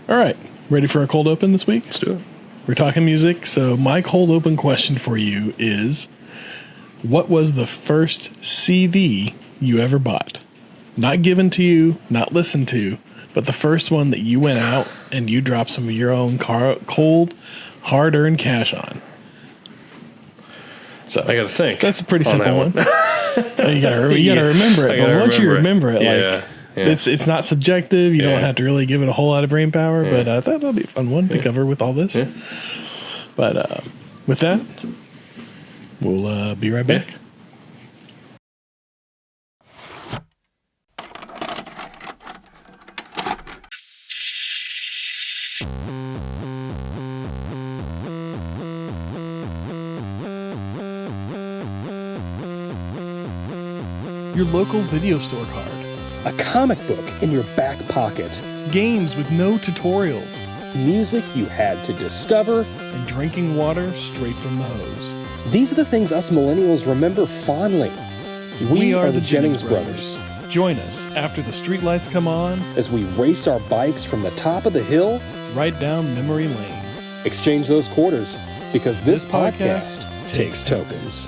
All right. Ready for a cold open this week? Let's do it. We're talking music. So my cold open question for you is, what was the first CD you ever bought? Not given to you, not listened to, but the first one that you went out and you dropped some of your own cold, hard-earned cash on. So I got to think. That's a pretty simple one. You got to remember it. But once you remember it, it's not subjective. You don't have to really give it a whole lot of brain power. But that'll be a fun one to cover with all this. Yeah. But with that, we'll be right back. Your local video store card. A comic book in your back pocket. Games with no tutorials. Music you had to discover. And drinking water straight from the hose. These are the things us millennials remember fondly. We are the Jennings brothers. Join us after the streetlights come on as we race our bikes from the top of the hill right down memory lane. Exchange those quarters because this podcast takes tokens.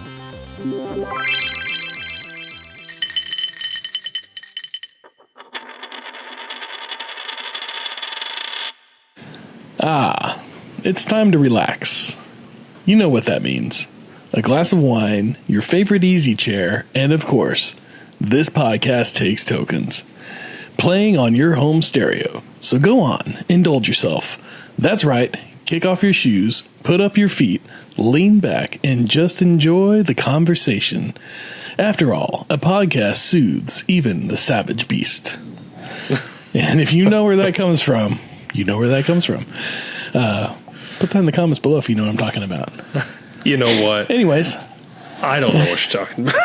It's time to relax. You know what that means. A glass of wine, your favorite easy chair, and of course, this podcast takes tokens. Playing on your home stereo. So go on, indulge yourself. That's right, kick off your shoes, put up your feet, lean back, and just enjoy the conversation. After all, a podcast soothes even the savage beast. And if you know where that comes from, you know where that comes from. Put that in the comments below if you know what I'm talking about. You know what? Anyways. I don't know what you're talking about.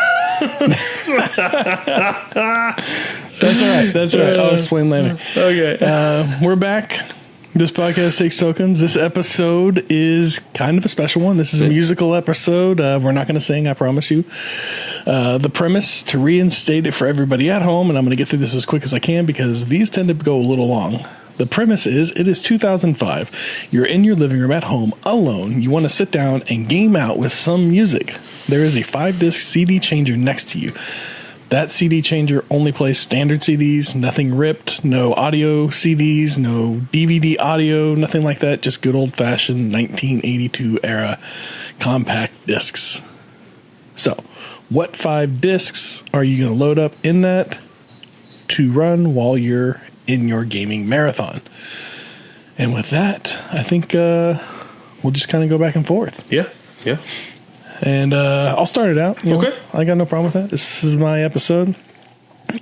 That's all right. I'll explain later. Okay. We're back. This podcast takes tokens. This episode is kind of a special one. This is a musical episode. We're not going to sing, I promise you. The premise, to reinstate it for everybody at home, and I'm going to get through this as quick as I can because these tend to go a little long. The premise is, it is 2005. You're in your living room at home alone. You want to sit down and game out with some music. There is a 5-disc CD changer next to you. That CD changer only plays standard CDs, nothing ripped, no audio CDs, no DVD audio, nothing like that. Just good old-fashioned 1982 era compact discs. So, what 5 discs are you going to load up in that to run while you're in your gaming marathon? And with that, I think we'll just kind of go back and forth. Yeah. And I'll start it out. Okay. I got no problem with that. This is my episode.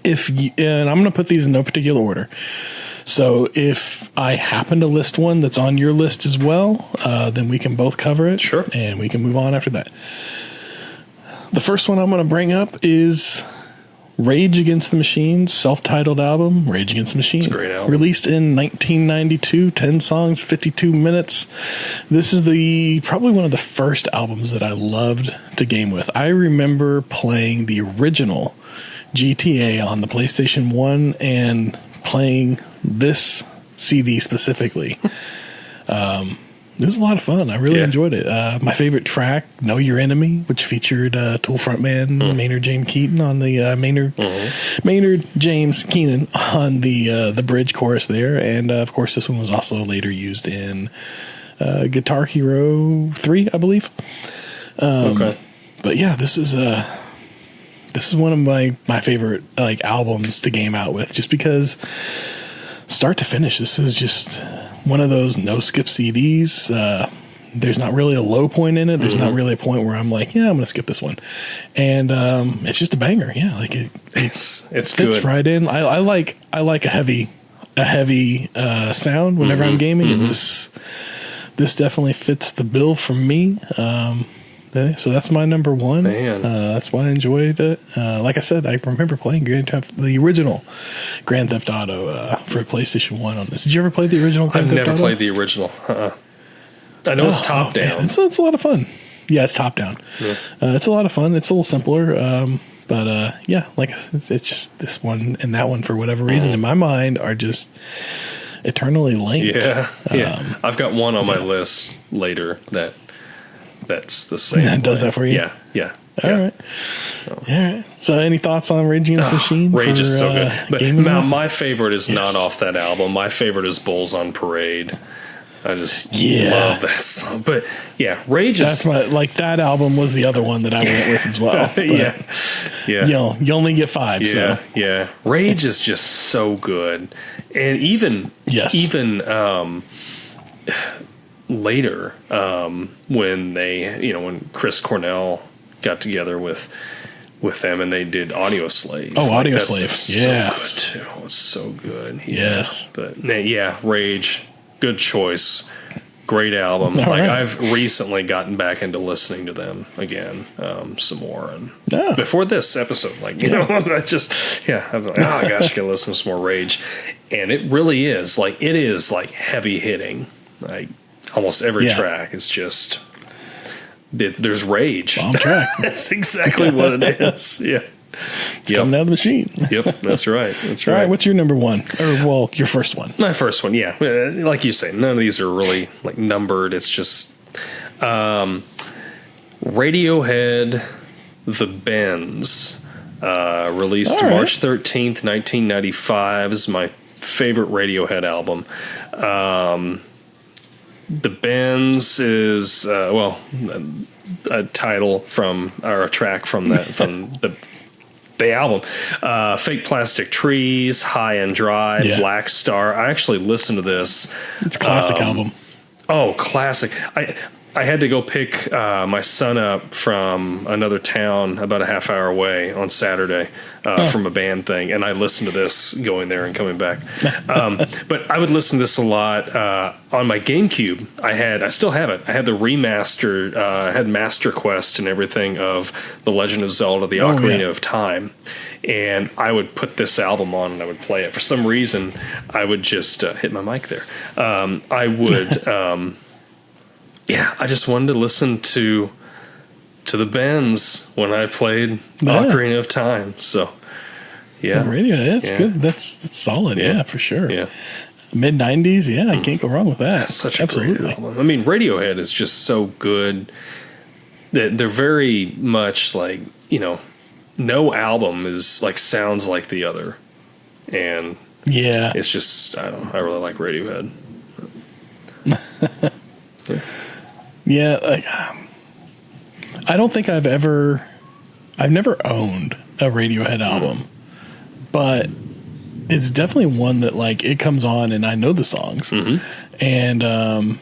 And I'm going to put these in no particular order. So if I happen to list one that's on your list as well, then we can both cover it. Sure. And we can move on after that. The first one I'm going to bring up is Rage Against the Machine's self-titled album, Rage Against the Machine. It's a great album. Released in 1992, 10 songs, 52 minutes. This is probably one of the first albums that I loved to game with. I remember playing the original GTA on the PlayStation 1 and playing this CD specifically. It was a lot of fun. I really enjoyed it. My favorite track, Know Your Enemy, which featured Tool frontman Maynard James Keenan on the Maynard James Keenan on the bridge chorus there, and of course this one was also later used in Guitar Hero 3, I believe. But yeah, this is one of my favorite albums to game out with, just because start to finish, this is just one of those no skip CDs. There's not really a low point in it. There's not really a point where I'm like, yeah, I'm gonna skip this one. And it's just a banger. Yeah, like it fits good. Right in. I like a heavy sound whenever I'm gaming, and this definitely fits the bill for me. So that's my number one. That's why I enjoyed it. Like I said, I remember playing the original Grand Theft Auto for PlayStation 1 on this. Did you ever play the original Grand Theft Auto? I've never played the original. I know it's top down. It's a lot of fun. Yeah, it's top down. Yeah. It's a lot of fun. It's a little simpler. But yeah, like it's just this one and that one, for whatever reason, in my mind, are just Eternally Linked. Yeah. I've got one on my list later that's the same. That does that for you? Yeah. All right. So any thoughts on Rage Against the Machine? Rage is so good. But my favorite is Yes. not off that album. My favorite is Bulls on Parade. I just love that song. But yeah, Rage is... That's that album was the other one that I went with as well. But, yeah. You only get 5. Yeah, so. yeah. Rage is just so good. And even later, when when Chris Cornell got together with them and they did Audio Slave. Audio Slave. Yes. So good too. It's so good. Yes. But Rage, good choice. Great album. All right. I've recently gotten back into listening to them again, some more. And Oh. before this episode, I just, I'm like, oh gosh, I gotta listen to some more Rage. And it really is heavy hitting. Like almost every track is just, there's rage. Bomb track. That's exactly what it is. Yeah. It's coming out of the machine. Yep, that's right. That's All right. right, what's your number one? Or, your first one. My first one, yeah. Like you say, none of these are really numbered. It's just Radiohead, The Bends, released March 13th, 1995, is my favorite Radiohead album. The Bends is a title from, or a track from the album. Fake Plastic Trees, High and Dry, Black Star. I actually listened to this. It's a classic album. Oh, classic. I had to go pick my son up from another town about a half hour away on Saturday from a band thing, and I listened to this going there and coming back. But I would listen to this a lot on my GameCube. I still have it. I had the remastered, had Master Quest and everything of The Legend of Zelda, the Ocarina of Time. And I would put this album on and I would play it. For some reason, I would just hit my mic there. I would... I just wanted to listen to the Bends when I played Ocarina of Time. So, Radio, that's good. That's solid. Yeah, for sure. Yeah, mid '90s. Yeah, I can't go wrong with that. That's such a great album. I mean, Radiohead is just so good that they're very much no album is sounds like the other, and it's just I really like Radiohead. I don't think I've never owned a Radiohead album, but it's definitely one that it comes on and I know the songs, and I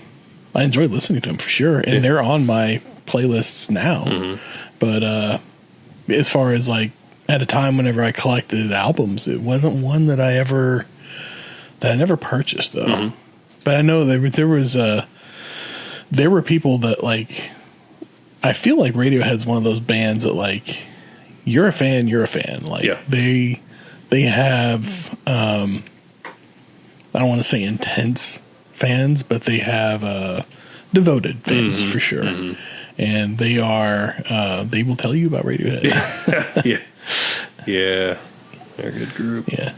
enjoy listening to them for sure, and they're on my playlists now. But as far as at a time whenever I collected albums, it wasn't one that I never purchased though. But I know there were people that I feel like Radiohead's one of those bands that you're a fan. They have I don't want to say intense fans, but they have devoted fans for sure. And they will tell you about Radiohead. Yeah. They're a good group. Yeah.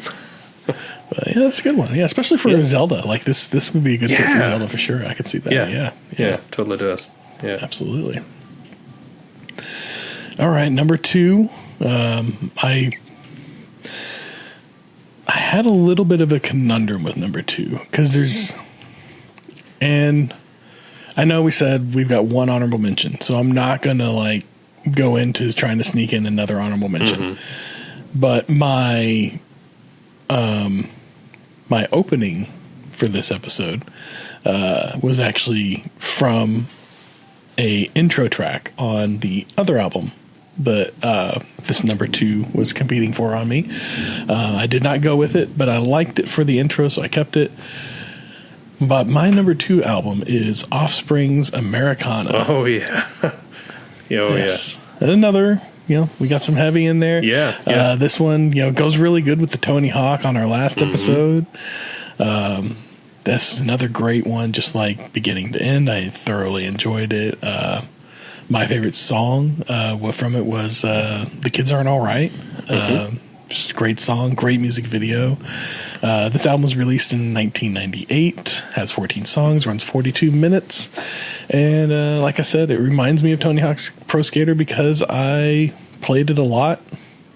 But that's a good one. Yeah, especially for Zelda. This would be a good fit for Zelda for sure. I could see that. Yeah, totally does. Yeah, absolutely. All right, number 2. I had a little bit of a conundrum with number 2 because and I know we said we've got one honorable mention, so I'm not gonna go into trying to sneak in another honorable mention. But my opening for this episode was actually from a intro track on the other album that this number 2 was competing for on me. I did not go with it, but I liked it for the intro, so I kept it. But my number 2 album is Offspring's Americana. Oh, yeah. Yes. And another... we got some heavy in there. Yeah. This one, goes really good with the Tony Hawk on our last episode. This is another great one, just beginning to end. I thoroughly enjoyed it. My favorite song from it was The Kids Aren't All Right. Just a great song, great music video. This album was released in 1998, has 14 songs, runs 42 minutes. And like I said, it reminds me of Tony Hawk's Pro Skater because I played it a lot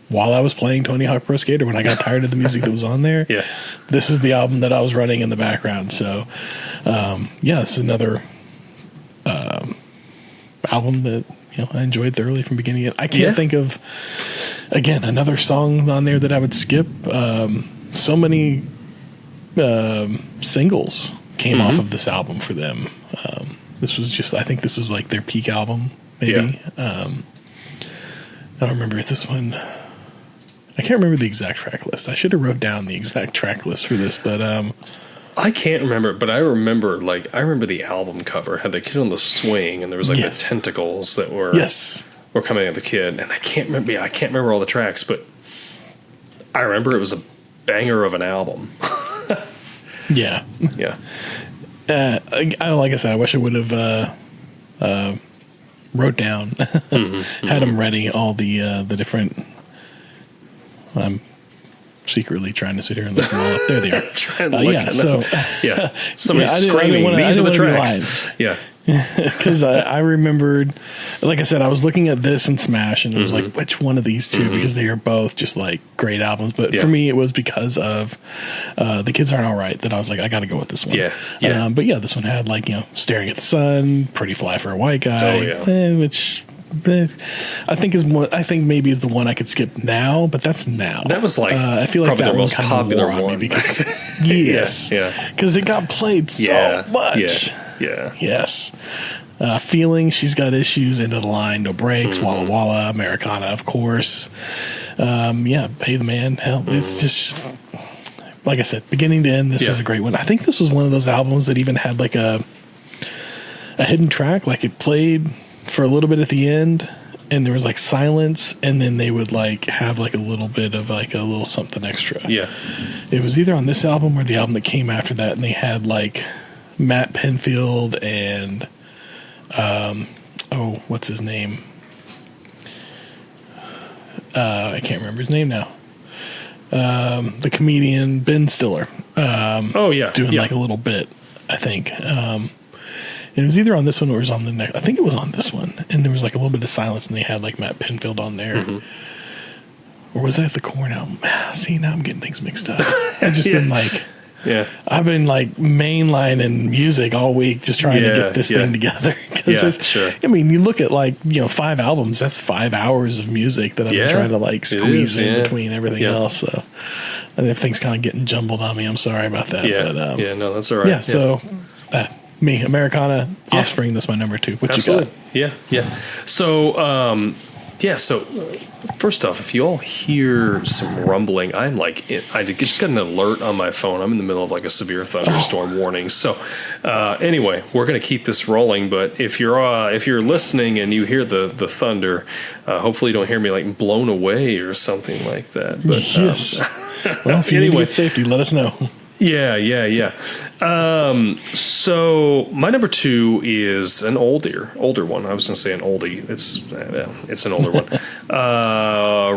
while I was playing Tony Hawk Pro Skater when I got tired of the music that was on there. Yeah. This is the album that I was running in the background. So, it's another album that I enjoyed thoroughly from beginning to end. I can't think of, again, another song on there that I would skip. So many singles came off of this album for them. I think this was like their peak album, maybe. I don't remember if this one. I can't remember the exact track list. I should have wrote down the exact track list for this, but I can't remember, but I remember the album cover had the kid on the swing, and there was like the tentacles that were coming at the kid, and I can't remember all the tracks, but I remember it was a banger of an album. Yeah. Like I said, I wish I would have wrote down, had them ready, all the different. I'm secretly trying to sit here and look them all up. There they are. Somebody's screaming. These are the tracks. Yeah. Because I remembered, like I said, I was looking at this and Smash, and it was like, which one of these two? Because they are both just like great albums. But for me, it was because of The Kids Aren't Alright that I was like, I got to go with this one. But this one had like, Staring at the Sun, Pretty Fly for a White Guy, which I think maybe is the one I could skip now, but that's now. That was like I feel like probably that their most popular one because because it got played so much. Yes. Feeling, She's Got Issues, Into the Line, No Breaks, Walla Walla, Americana, of course. Pay the Man. Hell, it's just like I said, beginning to end. This was a great one. I think this was one of those albums that even had like a hidden track, like it played for a little bit at the end, and there was like silence, and then they would like have like a little bit of like a little something extra. Yeah, it was either on this album or the album that came after that, and they had like Matt Penfield and what's his name? I can't remember his name now. The comedian Ben Stiller. Doing like a little bit, I think. It was either on this one or it was on the next. I think it was on this one. And there was like a little bit of silence, and they had like Matt Penfield on there. Or was that the Korn album? See, now I'm getting things mixed up. I've just been like, I've been like mainlining music all week, just trying to get this thing together. I mean, you look at like, 5 albums, that's 5 hours of music that I've been trying to like squeeze in between everything else. So I think things kind of getting jumbled on me. I'm sorry about that. No, that's all right. So me, Americana, Offspring, that's my number 2. What you got? So, so first off, if you all hear some rumbling, I just got an alert on my phone. I'm in the middle of like a severe thunderstorm warning. So, anyway, we're going to keep this rolling. But if you're listening and you hear the thunder, hopefully you don't hear me like blown away or something like that. But well, if you need to get safety, let us know. So my number 2 is an older one. I was going to say an oldie. It's an older one.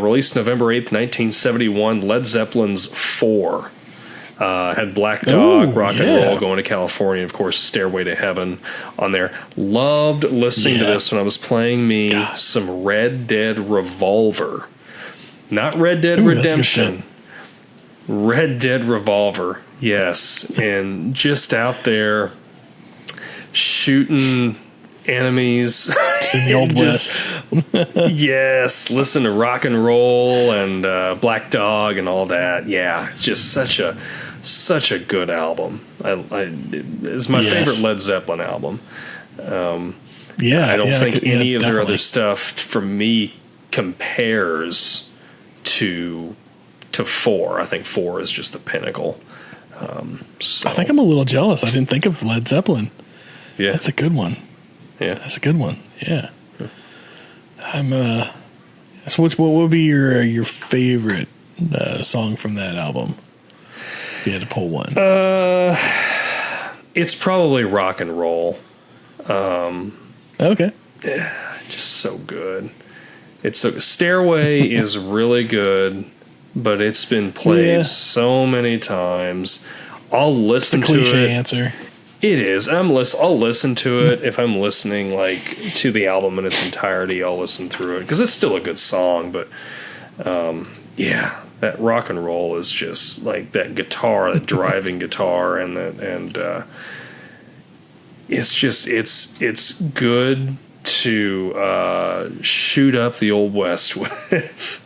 Released November 8th, 1971. Led Zeppelin's 4. Had Black Dog, Rock and Roll, Going to California, of course, Stairway to Heaven on there. Loved listening to this when I was playing some Red Dead Revolver. Not Red Dead Redemption. Red Dead Revolver, yes, and just out there shooting enemies. It's in the Old West. Yes, listen to Rock and Roll and Black Dog and all that. Yeah, just such a good album. It's my favorite Led Zeppelin album. I don't think any of their other stuff for me compares to 4. I think 4 is just the pinnacle. I think I'm a little jealous. I didn't think of Led Zeppelin. Yeah, that's a good one. Yeah, that's a good one. Yeah, I'm. So what would be your favorite song from that album? If you had to pull one. It's probably Rock and Roll. Okay. Yeah, just so good. It's so Stairway is really good. but it's been played so many times. I'll listen to it. Cliche answer. It is. I'll listen to it if I'm listening like to the album in its entirety. I'll listen through it because it's still a good song. But that rock and roll is just like that guitar, that driving guitar, and it's just it's good to shoot up the old West with.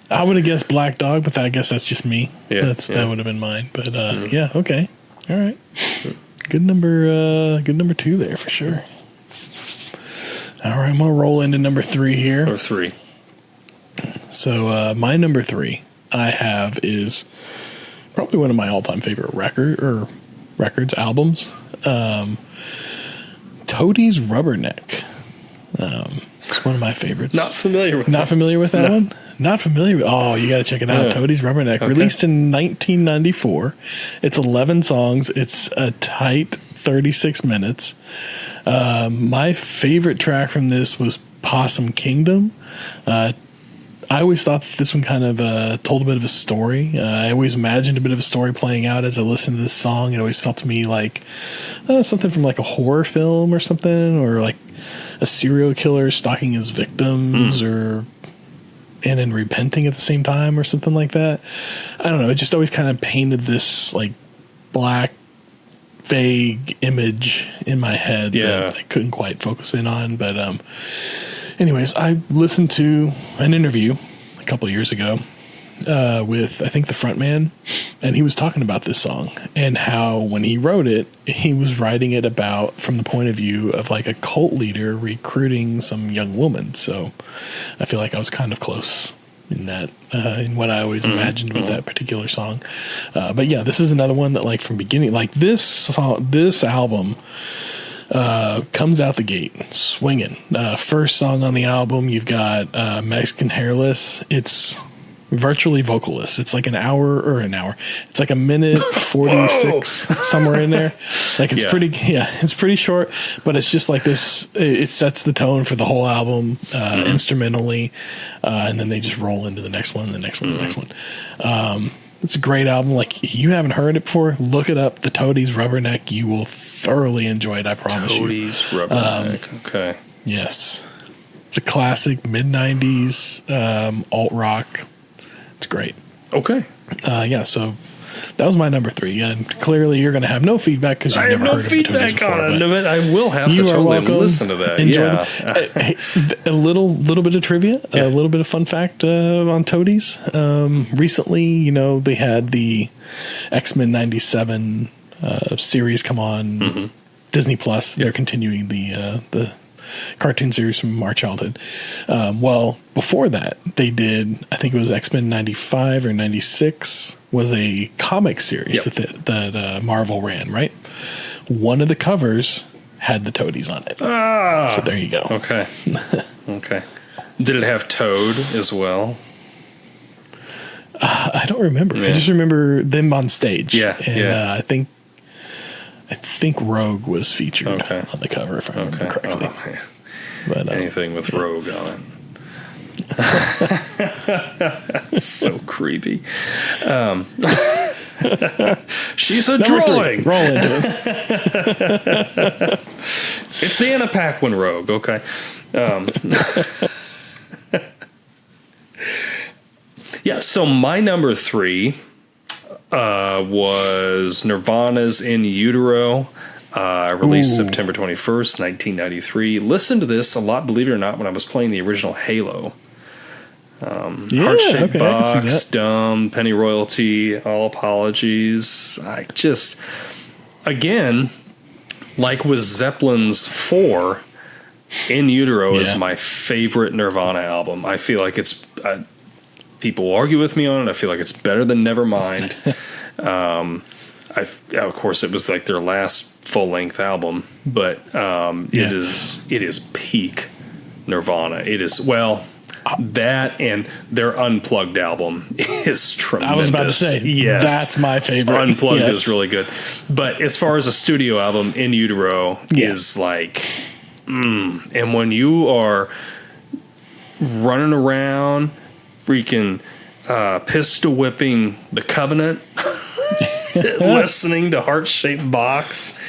I would have guessed Black Dog, but I guess that's just me. Yeah, that would have been mine. But okay, all right. Good number 2 there for sure. All right, I'm gonna roll into number 3 here. Number 3. So my number 3 I have is probably one of my all-time favorite records albums. Toadies Rubberneck. It's one of my favorites. Not familiar with that one? Not familiar with. Oh, you got to check it out. Toadies Rubberneck. Okay. Released in 1994. It's 11 songs. It's a tight 36 minutes. My favorite track from this was Possum Kingdom. I always thought that this one kind of told a bit of a story. I always imagined a bit of a story playing out as I listened to this song. It always felt to me like something from like a horror film or something, or like a serial killer stalking his victims and then repenting at the same time or something like that. I don't know. It just always kind of painted this like black, vague image in my head that I couldn't quite focus in on. But anyways, I listened to an interview a couple of years ago with, I think, the frontman, and he was talking about this song and how when he wrote it, he was writing it about from the point of view of like a cult leader recruiting some young woman. So I feel like I was kind of close in that, in what I always imagined with that particular song. But yeah, this is another one that like from beginning, like this album comes out the gate swinging. First song on the album, you've got Mexican Hairless. It's virtually vocalist. It's like an hour. It's like a minute 46 somewhere in there. Like it's it's pretty short, but it's just like this. It sets the tone for the whole album instrumentally, and then they just roll into the next one, the next one, the next one. It's a great album. Like, if you haven't heard it before, look it up. The Toadies Rubberneck. You will thoroughly enjoy it. I promise Toadies Rubberneck. Okay. Yes. It's a classic mid-90s alt rock. It's great. Okay. So that was my number 3. And clearly you're going to have no feedback because you've never heard of the Toadies before. I have no feedback on it. I will have to totally listen to that. Enjoy a little bit of trivia, a little bit of fun fact on Toadies. Recently, they had the X-Men 97 series come on Disney Plus. They're continuing the cartoon series from our childhood. Well, before that, they did, I think it was X-Men 95 or 96, was a comic series that Marvel ran, right? One of the covers had the Toadies on it. So there you go. Okay. Okay. Did it have Toad as well? I don't remember. I just remember them on stage. I think Rogue was featured on the cover, if I remember correctly. Oh, but, anything with Rogue on it. So creepy. She's a drawing. Roll into it. It's the Anna Paquin Rogue. Okay. So my number 3 was Nirvana's In Utero, released September 21st, 1993. Listened to this a lot, believe it or not, when I was playing the original Halo. Heart-Shaped Box, Dumb, Penny Royalty, All Apologies. I just, again, like with Zeppelin's 4, In Utero is my favorite Nirvana album. I feel like it's... people argue with me on it. I feel like it's better than Nevermind. Of course, it was like their last full-length album, but it is peak Nirvana. It is, that and their Unplugged album is tremendous. I was about to say, that's my favorite. Unplugged is really good. But as far as a studio album, In Utero is like, and when you are running around freaking pistol whipping The Covenant, listening to Heart Shaped Box.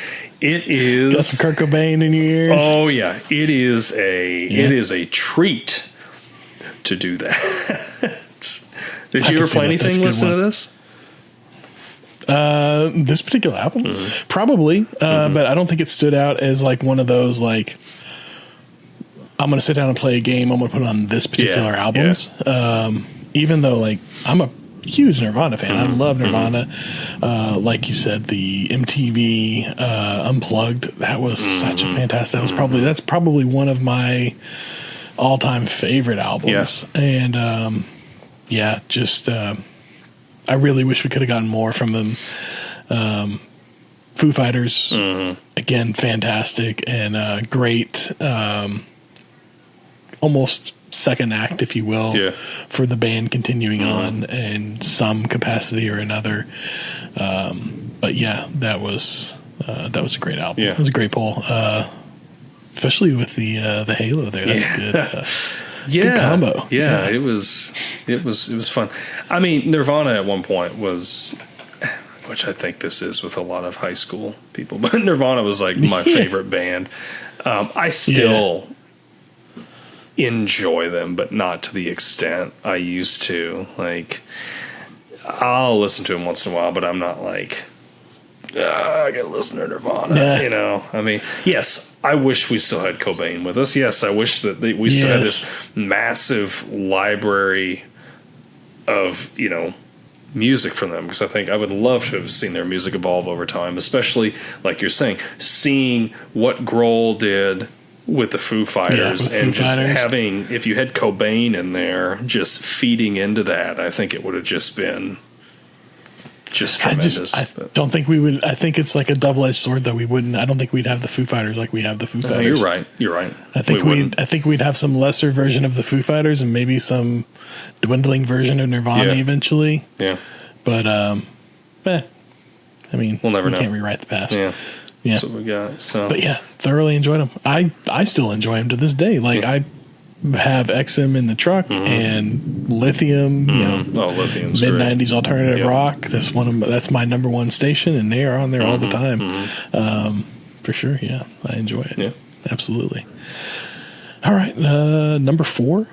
It is got some Kurt Cobain in your ears. Oh yeah, it is a treat to do that. Did you ever play anything listening to this? This particular album, probably, but I don't think it stood out as like one of those like I'm going to sit down and play a game. I'm going to put on this particular albums. Even though like I'm a huge Nirvana fan, I love Nirvana. Like you said, the MTV Unplugged, that was such a fantastic. That's probably one of my all-time favorite albums. And just I really wish we could have gotten more from them. Foo Fighters, again, fantastic and great. Almost second act, if you will, for the band continuing on in some capacity or another. But yeah, that was a great album. It was a great pull, especially with the halo there. That's good. Good combo. Yeah, it was fun. I mean, Nirvana at one point was, which I think this is with a lot of high school people, but Nirvana was like my favorite band. I still enjoy them, but not to the extent I used to. Like, I'll listen to them once in a while, but I'm not like, I gotta listen to Nirvana. You know, I mean, yes, I wish we still had Cobain with us. Yes, I wish that we still had this massive library of, music from them, because I think I would love to have seen their music evolve over time, especially like you're saying, seeing what Grohl did with the Foo Fighters having, if you had Cobain in there, just feeding into that, I think it would have just been just tremendous. I don't think we would. I think it's like a double-edged sword that I don't think we'd have the Foo Fighters like we have the Foo Fighters. You're right. I think we'd have some lesser version of the Foo Fighters and maybe some dwindling version of Nirvana eventually. Yeah. But I mean, we'll never know. Can't rewrite the past. Yeah. That's what we got. So, but yeah, thoroughly enjoyed them. I still enjoy them to this day. Like I have XM in the truck and Lithium. Lithium's mid '90s alternative rock. That's my number one station, and they are on there all the time. For sure. Yeah, I enjoy it. Yeah, absolutely. All right, number 4.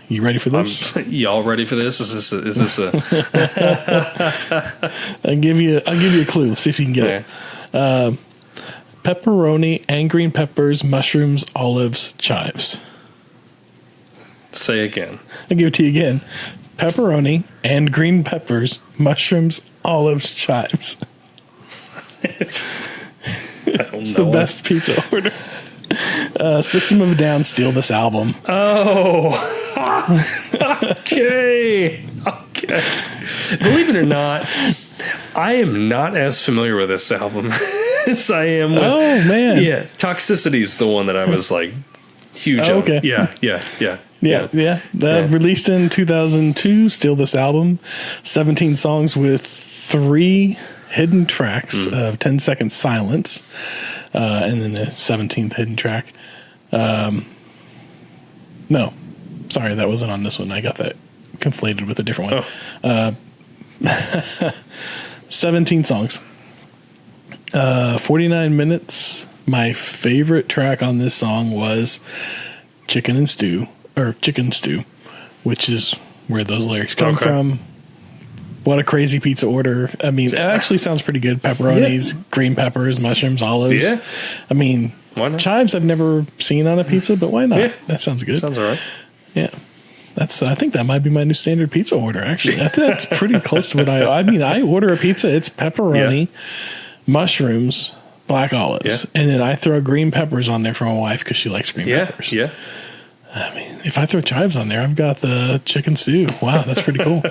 You ready for this? Y'all ready for this? Is this a? I'll give you a clue. Let's see if you can get it. Pepperoni and green peppers, mushrooms, olives, chives. Say again. I'll give it to you again. Pepperoni and green peppers, mushrooms, olives, chives. It's the best pizza order. System of a Down steal this album. Oh, okay. Believe it or not, I am not as familiar with this album as I am with. Oh man, yeah. Toxicity's the one that I was like huge on. Okay. Yeah. Released in 2002. Steal this album. 17 songs with 3 hidden tracks of 10-second silence. And then the 17th hidden track. No, sorry, that wasn't on this one. I got that conflated with a different one. 17 songs. 49 minutes. My favorite track on this song was Chicken Stew, which is where those lyrics come from. What a crazy pizza order. I mean, it actually sounds pretty good. Pepperonis, green peppers, mushrooms, olives. Yeah. I mean, chives I've never seen on a pizza, but why not? Yeah. That sounds good. Sounds all right. Yeah. I think that might be my new standard pizza order, actually. I think that's pretty close to what I order a pizza, it's pepperoni, mushrooms, black olives, and then I throw green peppers on there for my wife because she likes green peppers. Yeah. I mean, if I throw chives on there, I've got the chicken stew. Wow, that's pretty cool.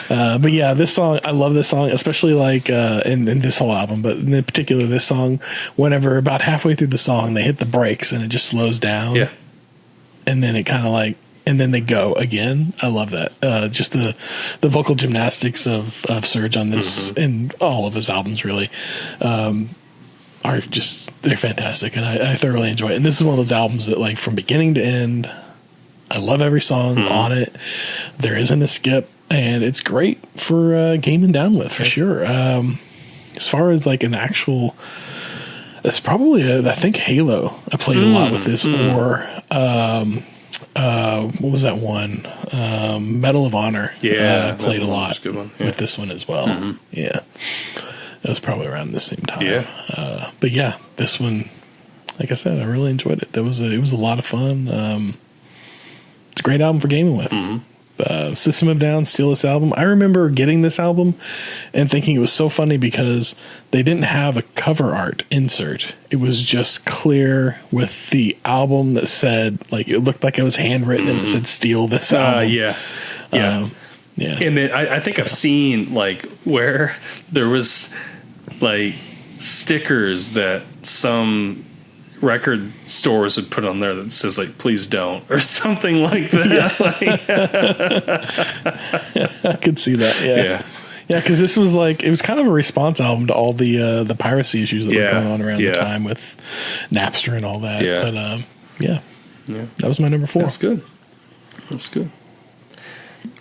But yeah, this song, I love this song, especially like in this whole album, but in particular this song, whenever about halfway through the song, they hit the brakes and it just slows down. Yeah. And then it kind of like, and then they go again. I love that. Just the vocal gymnastics of Serge on this and all of his albums really. Are just, they're fantastic, and I thoroughly enjoy it. And this is one of those albums that, like, from beginning to end, I love every song on it. There isn't a skip, and it's great for gaming down with for sure. As far as like an actual, it's probably I think Halo. I played a lot with this, or what was that one? Medal of Honor. Yeah, I played a lot good one. with this one as well. Yeah, that was probably around the same time. Yeah, but yeah, this one, like I said, I really enjoyed it. It was a lot of fun. It's a great album for gaming with. System of a Down, steal this album. I remember getting this album and thinking it was so funny because they didn't have a cover art insert. It was just clear with the album that said, like, it looked like it was handwritten and it said steal this album. yeah. And then I think I've seen like where there was like stickers that some record stores would put on there that says like please don't or something like that. I could see that. Yeah, because this was like, it was kind of a response album to all the piracy issues that were going on around the time with Napster and all that. But that was my number 4. That's good.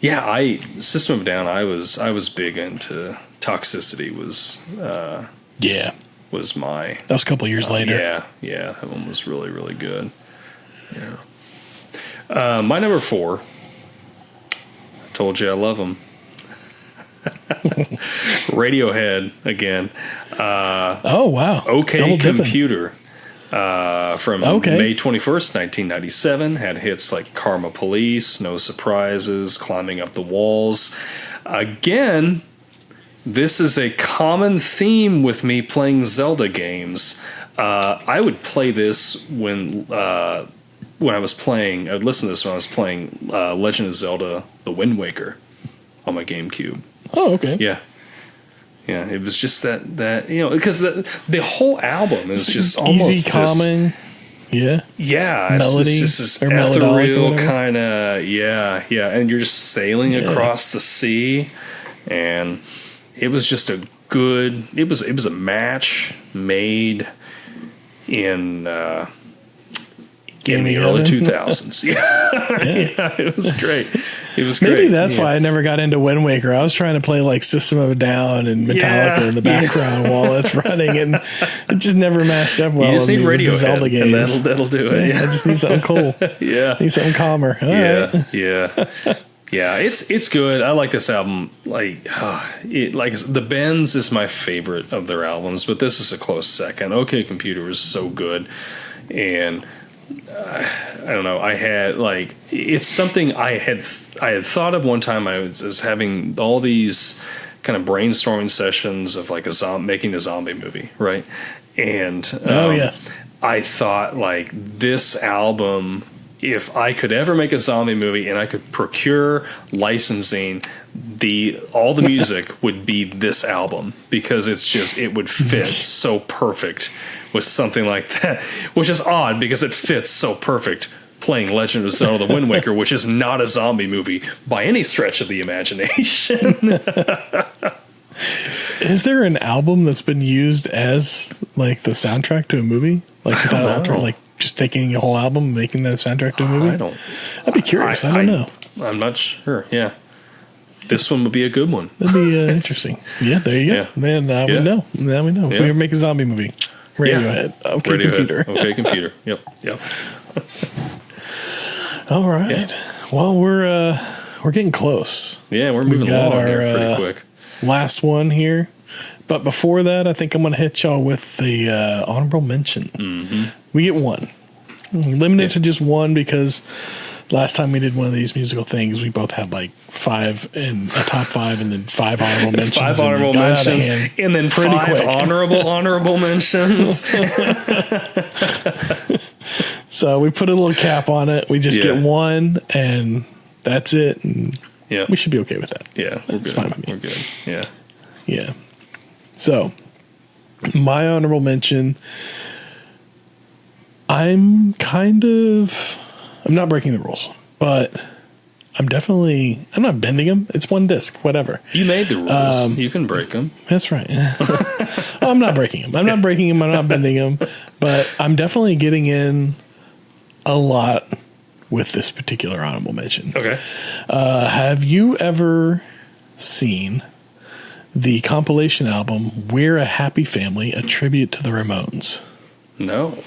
Yeah, System of a Down, I was big into Toxicity was my... That was a couple years later. Yeah, that one was really, really good. Yeah. My number 4, I told you I love them. Radiohead again. Oh, wow. OK Double Computer. From May 21st, 1997, had hits like Karma Police, No Surprises, Climbing Up the Walls. Again, this is a common theme with me playing Zelda games. I would play this when I was playing. I would listen to this when I was playing Legend of Zelda: The Wind Waker on my GameCube. Oh, okay. Yeah, it was just that because the whole album is just almost easy, calming. Yeah, melody, it's just this ethereal kind of and you're just sailing across the sea, and it was just a good. It was a match made in the early 2000s. Yeah, it was great. It was great. Maybe that's why I never got into Wind Waker. I was trying to play like System of a Down and Metallica in the background while it's running, and it just never matched up well. You just need Radiohead, Zelda games. and that'll do it. I just need something cool. I need something calmer. All right. Yeah, it's good. I like this album. Like the Bends is my favorite of their albums, but this is a close second. OK Computer is so good, and I don't know. I had like it's something I had thought of one time. I was having all these kind of brainstorming sessions of like making a zombie movie, right? And I thought like this album, if I could ever make a zombie movie and I could procure licensing, all the music would be this album, because it would fit so perfect with something like that, which is odd because it fits so perfect playing Legend of Zelda: The Wind Waker, which is not a zombie movie by any stretch of the imagination. Is there an album that's been used as like the soundtrack to a movie? Like without like just taking a whole album and making that soundtrack to a movie? I'd be curious. I don't know. I'm not sure. Yeah. This one would be a good one. That'd be interesting. Yeah, there you go. Man, now we know. Now we know. Yeah. We're going to make a zombie movie. Radiohead. OK Computer. OK Computer. Yep. All right. Yeah. Well, we're getting close. Yeah, we're moving along here pretty quick. Last one here. But before that, I think I'm going to hit y'all with the honorable mention. Mm-hmm. We get one. Limited to just one, because last time we did one of these musical things, we both had like 5 in a top 5 and then 5 honorable mentions. 5 honorable mentions and then 5 honorable mentions. So we put a little cap on it. We just get one, and that's it. And we should be okay with that. Yeah, that's fine with me. We're good. Yeah. Yeah. So my honorable mention, I'm not breaking the rules, but I'm not bending them. It's one disc, whatever. You made the rules. You can break them. That's right. I'm not breaking them. I'm not bending them, but I'm definitely getting in a lot with this particular honorable mention. Okay. Have you ever seen the compilation album We're a Happy Family, a tribute to the Ramones? No.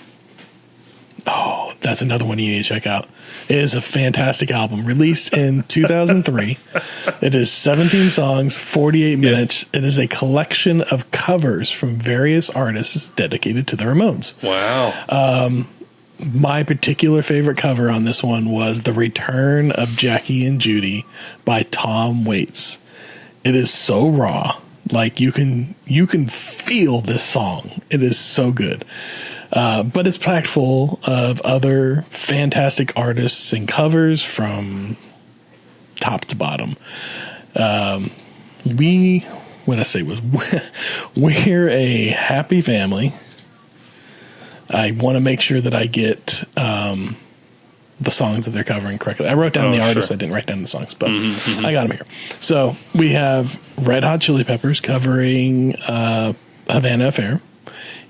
Oh, that's another one you need to check out. It is a fantastic album, released in 2003. It is 17 songs, 48 minutes. It is a collection of covers from various artists dedicated to the Ramones. Wow. My particular favorite cover on this one was The Return of Jackie and Judy by Tom Waits. It is so raw. Like you can feel this song. It is so good. But it's packed full of other fantastic artists and covers from top to bottom. We're a happy family. I want to make sure that I get the songs that they're covering correctly. I wrote down the artists. Sure. I didn't write down the songs, but I got them here. So we have Red Hot Chili Peppers covering Havana Affair.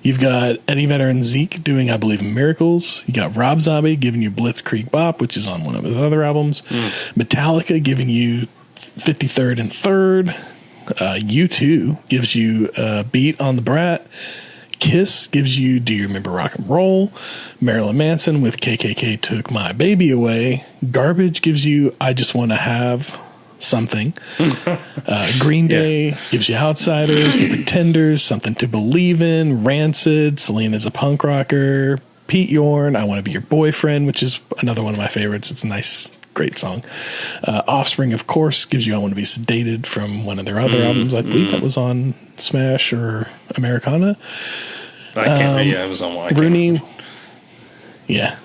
You've got Eddie Vedder and Zeke doing, I Believe in Miracles. You got Rob Zombie giving you Blitzkrieg Bop, which is on one of his other albums. Metallica giving you 53rd and 3rd. U2 gives you Beat on the Brat. Kiss gives you Do You Remember Rock and Roll? Marilyn Manson with KKK Took My Baby Away. Garbage gives you I Just Want to Have Something. Green Day gives you Outsiders, The Pretenders, Something to Believe in, Rancid, Selena's a Punk Rocker, Pete Yorn, I Want to Be Your Boyfriend, which is another one of my favorites. It's a nice, great song. Offspring, of course, gives you I Want to Be Sedated from one of their other albums. I believe that was on Smash or Americana. I can't read. Yeah, it was on one. Rooney. Yeah.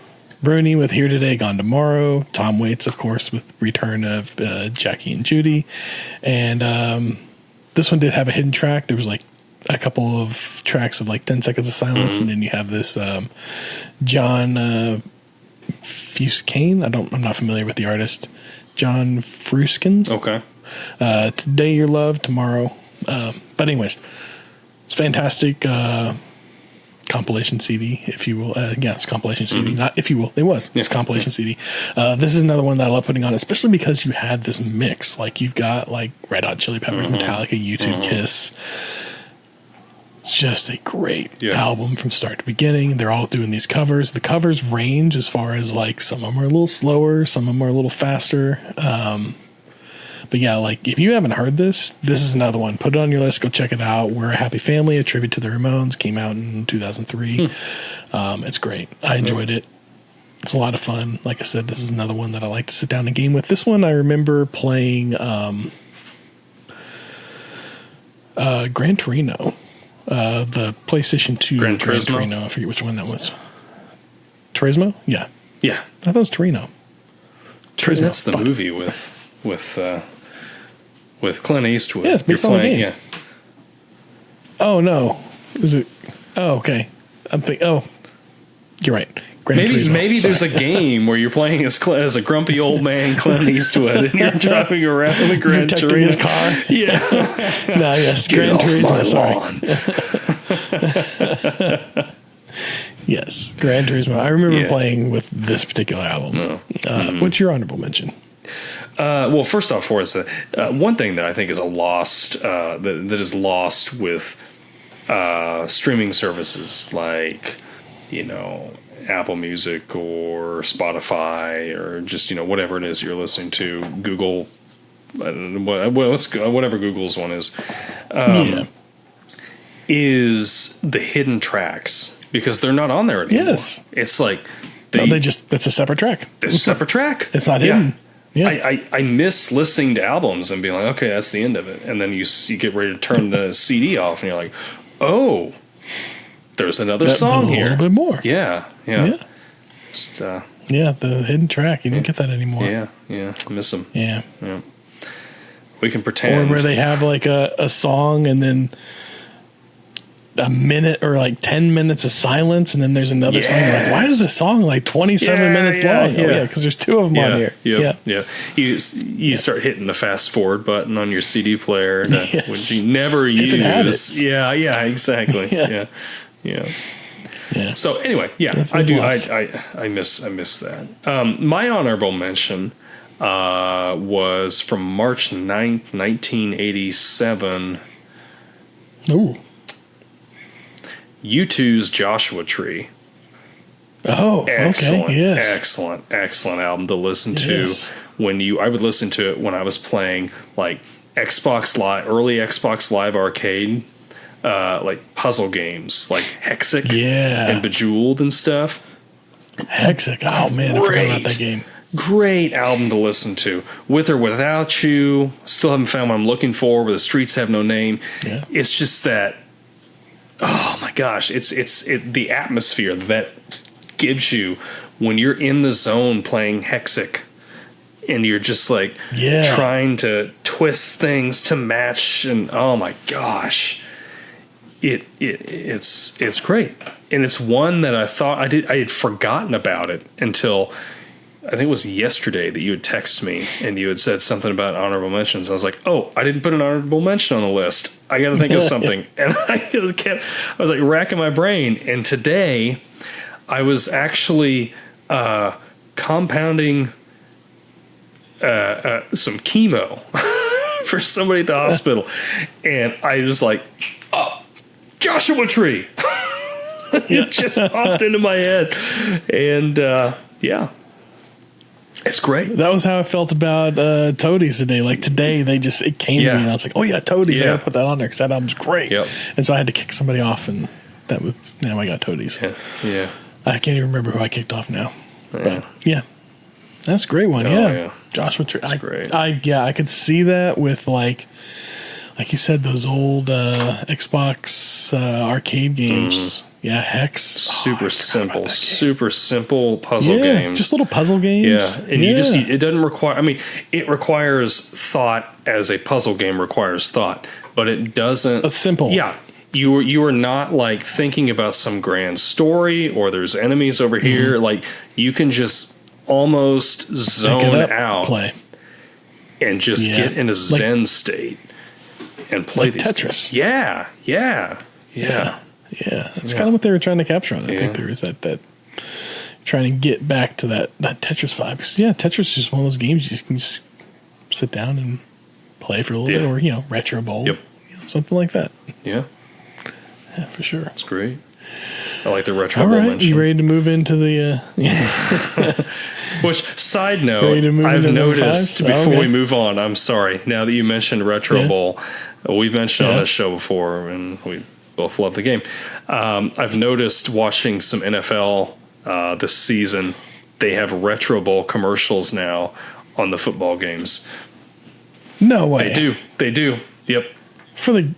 Rooney with Here Today, Gone Tomorrow. Tom Waits, of course, with Return of Jackie and Judy. And this one did have a hidden track. There was like a couple of tracks of like 10 seconds of silence. And then you have this John Fuscane. I'm not familiar with the artist. John Fruskin. Okay. Today Your Love, Tomorrow. But anyways, it's fantastic. Compilation CD, if you will. It's compilation CD, not if you will. It was. It's compilation CD. This is another one that I love putting on, especially because you had this mix. Like you've got like Red Hot Chili Peppers, Metallica, U2, Kiss. It's just a great album from start to beginning. They're all doing these covers. The covers range as far as like some of them are a little slower, some of them are a little faster. But yeah, like if you haven't heard this is another one. Put it on your list. Go check it out. We're a Happy Family, a tribute to the Ramones. Came out in 2003. It's great. I enjoyed it. It's a lot of fun. Like I said, this is another one that I like to sit down and game with. This one I remember playing Gran Torino, the PlayStation 2 Gran Torino. I forget which one that was. Turismo? Yeah. Yeah. I thought it was Torino. Turismo. That's the movie with Clint Eastwood. Yeah, it's based on the game. Yeah. Oh, no. Is it? Oh, okay. I'm thinking, you're right. Maybe there's a game where you're playing as a grumpy old man, Clint Eastwood, and you're driving around the Gran Torino. His car. Yeah. No, yes. Gran Turismo, sorry. Yes, Gran Turismo. I remember playing with this particular album. What's your honorable mention? Well, first off, for us, one thing that I think is a lost that is lost with streaming services like Apple Music or Spotify or just whatever it is you're listening to, Google, whatever Google's one is, is the hidden tracks because they're not on there anymore. Yes, it's like it's a separate track. It's a separate track. It's not hidden. Yeah. I miss listening to albums and being like, okay, that's the end of it. And then you get ready to turn the CD off and you're like, oh, there's another song here. A little bit more. Yeah. Just, the hidden track. You don't get that anymore. Yeah. I miss them. Yeah. We can pretend. Or where they have like a song and then a minute or like 10 minutes of silence and then there's another song. You're like, why is this song like 27 minutes long? Yeah, because there's two of them on here. Yeah. You start hitting the fast forward button on your CD player, which you never use. It had it. Yeah, exactly. Yeah. Yeah. So anyway, yeah, I do. I miss that. My honorable mention was from March 9th, 1987. Ooh. U2's Joshua Tree. Oh, Excellent, okay. Yes. excellent album to listen Yes. to. I would listen to it when I was playing like Xbox Live, early Xbox Live Arcade, like puzzle games like Hexic and Bejeweled and stuff. Hexic. Oh man, I forgot about that game. Great album to listen to. With or Without You. Still haven't found what I'm looking for. Where the Streets Have No Name. Yeah. It's just that. Oh my gosh! It's the atmosphere that gives you when you're in the zone playing Hexic, and you're just like trying to twist things to match. And oh my gosh, it's great. And it's one that I thought I had forgotten about it until I think it was yesterday that you had texted me and you had said something about honorable mentions. I was like, oh, I didn't put an honorable mention on the list. I got to think of something. And I was like racking my brain. And today I was actually compounding some chemo for somebody at the hospital. And I was like, oh, Joshua Tree. It just popped into my head. And yeah. It's great. That was how I felt about Toadies today. Like today, it came to me, and I was like, "Oh yeah, Toadies! I gotta put that on there because that album's great." Yep. And so I had to kick somebody off, and now I got Toadies. Yeah. I can't even remember who I kicked off now. But yeah, that's a great one. Yeah. Joshua Tree. That's great. I could see that with like you said, those old Xbox arcade games. Yeah, Hex. Super simple puzzle games. Just little puzzle games. Yeah, and it doesn't require, I mean, it requires thought as a puzzle game requires thought, but it doesn't. It's simple. Yeah. You are not like thinking about some grand story or there's enemies over here. Like you can just almost zone out play. And just get in a Zen state and play these Tetris. Games. Yeah. Yeah, that's kind of what they were trying to capture on it. I think there was that trying to get back to that Tetris vibe. Because, Tetris is just one of those games you can just sit down and play for a little bit, or retro bowl, something like that. Yeah, for sure. That's great. I like the retro bowl. All right, mention. you ready to move into the? Which side note, I've noticed before we move on. I'm sorry. Now that you mentioned retro bowl, we've mentioned on this show before, and we both love the game. I've noticed watching some NFL this season, they have retro bowl commercials now on the football games. No way. They do. Yep. For the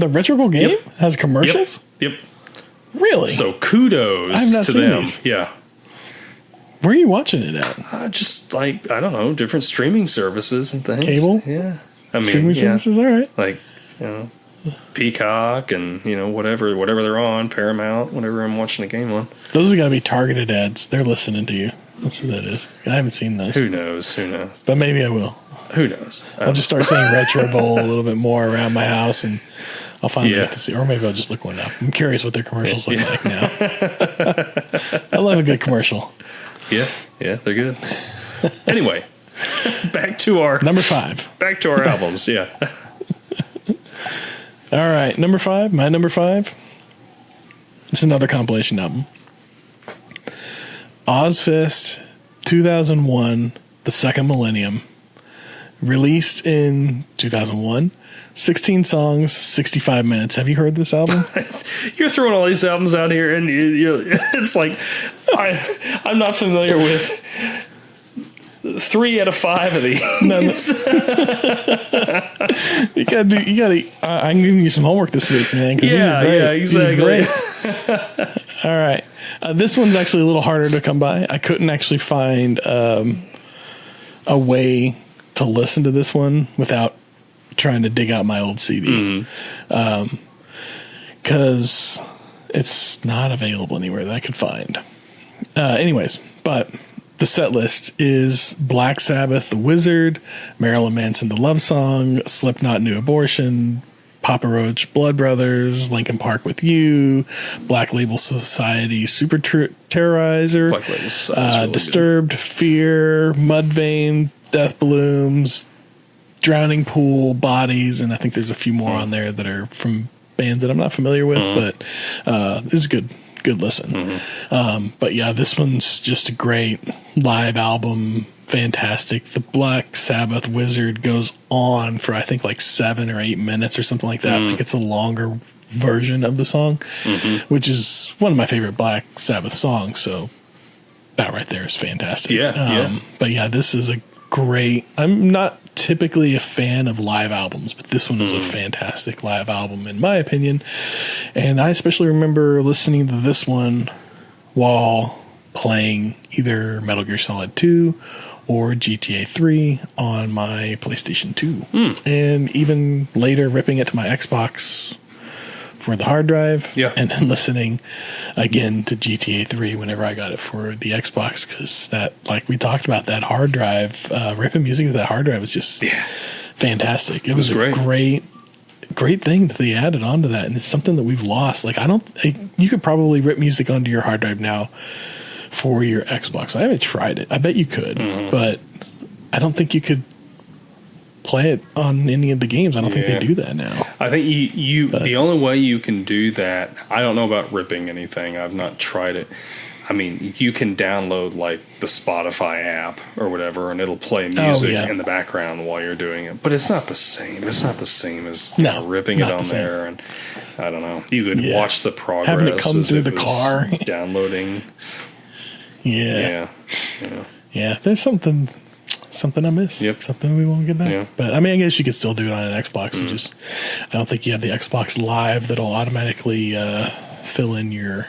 retro bowl game has commercials? Yep. Really? So kudos to them. These. Yeah. Where are you watching it at? Just like, I don't know, different streaming services and things. Cable? Yeah. I mean, streaming services, all right. Like, Peacock and whatever they're on, Paramount, whatever I'm watching a game on. Those have got to be targeted ads. They're listening to you. That's what that is. I haven't seen those. Who knows? But maybe I will. Who knows? I'll just start saying retro bowl a little bit more around my house, and I'll finally get to see. Or maybe I'll just look one up. I'm curious what their commercials look like now. I love a good commercial. Yeah, they're good. Anyway, back to our number 5. Back to our albums. Yeah. All right, number 5. My number 5. It's another compilation album. Ozzfest 2001, The Second Millennium. Released in 2001. 16 songs, 65 minutes. Have you heard this album? You're throwing all these albums out here, and it's like I'm not familiar with 3 out of 5 of these. No. you gotta. I'm giving you some homework this week, man. Yeah, exactly. All right, this one's actually a little harder to come by. I couldn't actually find a way to listen to this one without trying to dig out my old CD, because it's not available anywhere that I could find. Anyways, but the set list is Black Sabbath, The Wizard, Marilyn Manson, The Love Song, Slipknot, New Abortion, Papa Roach, Blood Brothers, Linkin Park with You, Black Label Society, Super Terrorizer, Black Label Society's really Disturbed, Fear, Mudvayne, Death Blooms, Drowning Pool, Bodies, and I think there's a few more on there that are from bands that I'm not familiar with, but it's a good listen. But yeah, this one's just a great live album. Fantastic. The Black Sabbath Wizard goes on for I think like 7 or 8 minutes or something like that. Like it's a longer version of the song, which is one of my favorite Black Sabbath songs. So that right there is fantastic. But yeah, this is a great. I'm not typically a fan of live albums, but this one is a fantastic live album in my opinion. And I especially remember listening to this one while playing either Metal Gear Solid 2 or GTA 3 on my PlayStation 2. And even later ripping it to my Xbox for the hard drive and then listening again to GTA 3 whenever I got it for the Xbox, because that, like we talked about, that hard drive, ripping music to that hard drive was just fantastic. It was a great thing that they added onto that, and it's something that we've lost. Like you could probably rip music onto your hard drive now for your Xbox. I haven't tried it. I bet you could, but I don't think you could play it on any of the games. I don't think they do that now. I think the only way you can do that, I don't know about ripping anything. I've not tried it. I mean, you can download like the Spotify app or whatever, and it'll play music in the background while you're doing it. But it's not the same. It's not the same as ripping it on there. And I don't know. You could watch the progress. Having it come through the car. Downloading. Yeah. There's something I miss. Something we won't get back. But I mean, I guess you could still do it on an Xbox. You just, I don't think you have the Xbox Live that'll automatically fill in your.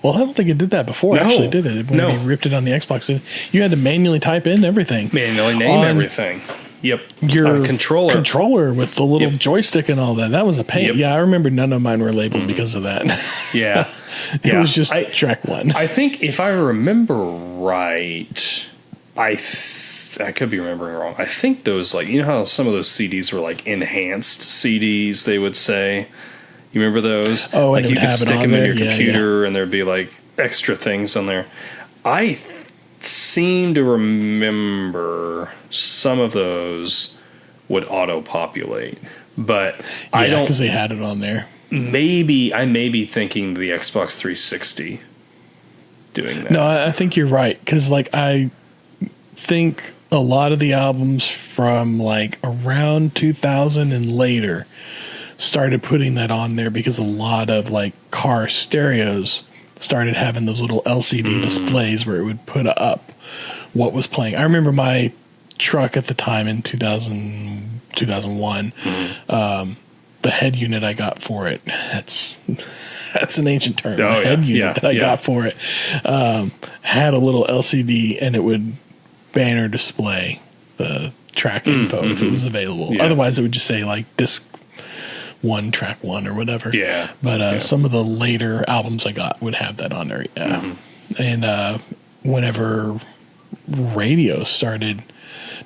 Well, I don't think it did that before. Actually, did it? When you ripped it on the Xbox, you had to manually type in everything. Manually name everything. Yep. Your controller with the little joystick and all that. That was a pain. Yeah, I remember none of mine were labeled because of that. It was just track 1. I think if I remember right, I could be remembering wrong. I think those, like, you know how some of those CDs were like enhanced CDs, they would say. You remember those? Oh, like and you could stick them in your computer, yeah. and there'd be like extra things on there. I seem to remember some of those would auto-populate, but I don't, because they had it on there. I may be thinking the Xbox 360 doing that. No, I think you're right, because like I think a lot of the albums from like around 2000 and later started putting that on there, because a lot of like car stereos started having those little LCD displays where it would put up what was playing. I remember my truck at the time in 2001, the head unit I got for it, that's an ancient term. The head unit that I got for it had a little LCD, and it would banner display the track info if it was available. Otherwise, it would just say like disc 1, track 1 or whatever. But some of the later albums I got would have that on there. And whenever radio started,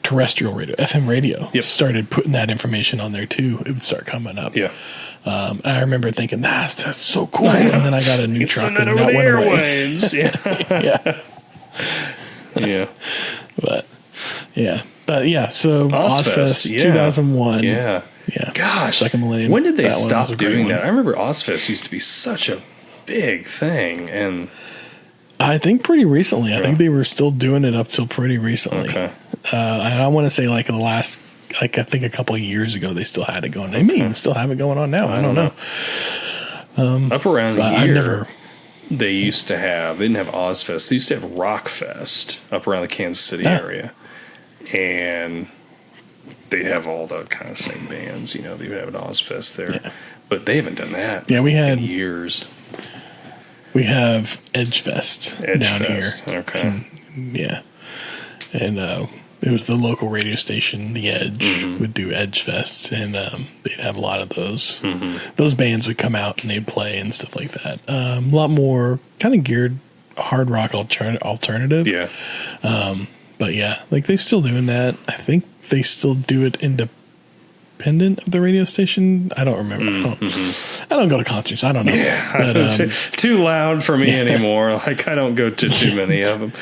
terrestrial radio, FM radio, started putting that information on there too, it would start coming up. I remember thinking, that's so cool. And then I got a new truck, and that went away. But yeah, so Ozzfest 2001. Yeah. Gosh, Second Millennium. When did they stop doing that? I remember Ozzfest used to be such a big thing, and I think pretty recently. I think they were still doing it up till pretty recently. And I want to say like in the last, like I think a couple of years ago, they still had it going. They may even still have it going on now. I don't know. Up around here, they used to have. They didn't have Ozzfest. They used to have Rockfest up around the Kansas City area, and they'd have all the kind of same bands, you know, they would have an Ozzfest there. But they haven't done that in years. We have Edgefest down here. Okay. And it was the local radio station, The Edge, would do Edgefest, and they'd have a lot of those. Those bands would come out and they'd play and stuff like that. A lot more kind of geared hard rock alternative. But yeah, like they're still doing that. I think they still do it independent of the radio station. I don't remember. I don't go to concerts. I don't know. Yeah, But, too loud for me anymore. Like, I don't go to too many of them.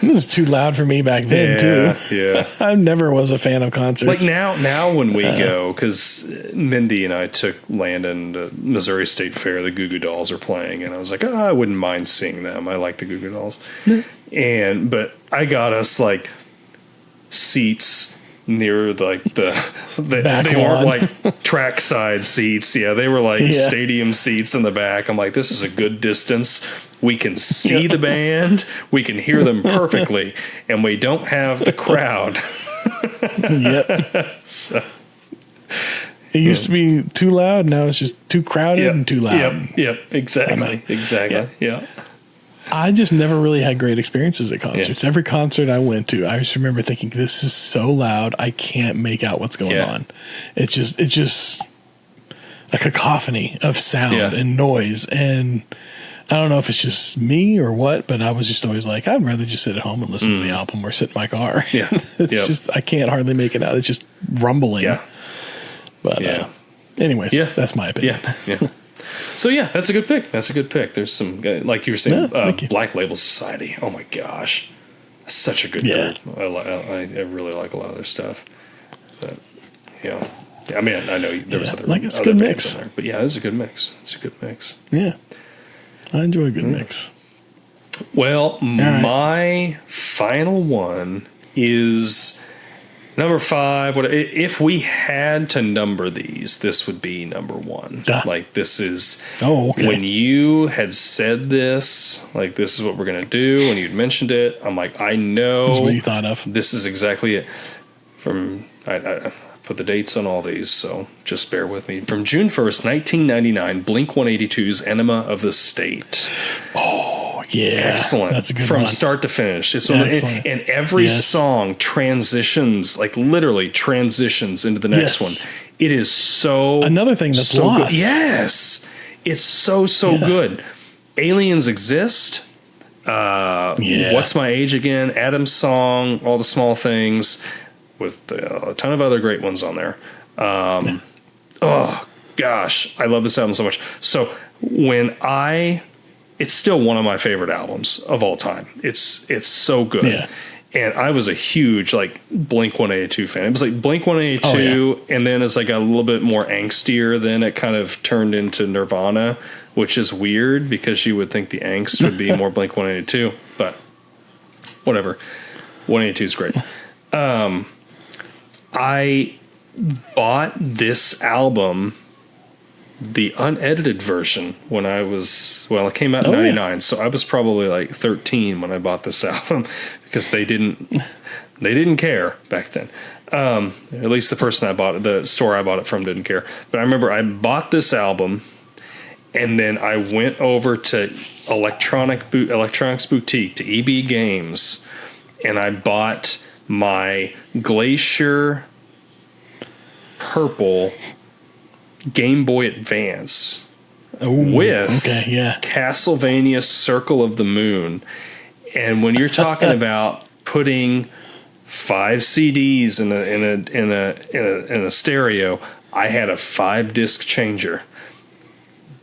it was too loud for me back then too. Yeah. I never was a fan of concerts. Like now when we go, because Mindy and I took Landon to Missouri State Fair, the Goo Goo Dolls are playing, and I was like, I wouldn't mind seeing them. I like the Goo Goo Dolls. But I got us like seats near like they weren't like trackside seats. Yeah, they were like stadium seats in the back. I'm like, this is a good distance. We can see the band, we can hear them perfectly, and we don't have the crowd. So it used to be too loud. Now it's just too crowded and too loud. Yep. Exactly. Yeah. I just never really had great experiences at concerts. Every concert I went to, I just remember thinking, this is so loud, I can't make out what's going on. It's just a cacophony of sound and noise. And I don't know if it's just me or what, but I was just always like, I'd rather just sit at home and listen to the album or sit in my car. Yeah. It's just, I can't hardly make it out. It's just rumbling. Yeah. But anyways, that's my opinion. Yeah. So that's a good pick. There's some, like you were saying, Black Label Society. Oh my gosh, such a good group. I really like a lot of their stuff. But I mean, I know there was other it's a good mix in there, but it's a good mix. Yeah, I enjoy a good mix. Well, my final one is number 5. If we had to number these, this would be number 1. Like, this is when you had said this, like, this is what we're going to do, when you'd mentioned it, I'm like, I know this is what you thought of. This is exactly it. I put the dates on all these, so just bear with me. From June 1st, 1999, Blink-182's Enema of the State. Oh, yeah. Excellent. That's a good From one. start to finish. It's and every song transitions, like literally transitions into the next one. It is so... Another thing that's so lost. Good. Yes. It's so good. Aliens Exist. What's My Age Again? Adam's Song. All the Small Things. With a ton of other great ones on there. Oh, gosh. I love this album so much. So it's still one of my favorite albums of all time. It's so good. Yeah. And I was a huge like Blink-182 fan. It was like Blink-182, and then as I got a little bit more angstier, then it kind of turned into Nirvana, which is weird because you would think the angst would be more Blink-182, but whatever. 182 is great. I bought this album, the unedited version, when I was, it came out in 99, so I was probably like 13 when I bought this album, because they didn't care back then. At least the store I bought it from didn't care. But I remember I bought this album, and then I went over to Electronics Boutique, to EB Games, and I bought my Glacier Purple Game Boy Advance with Castlevania Circle of the Moon. And when you're talking about putting 5 CDs in a stereo, I had a 5-disc changer.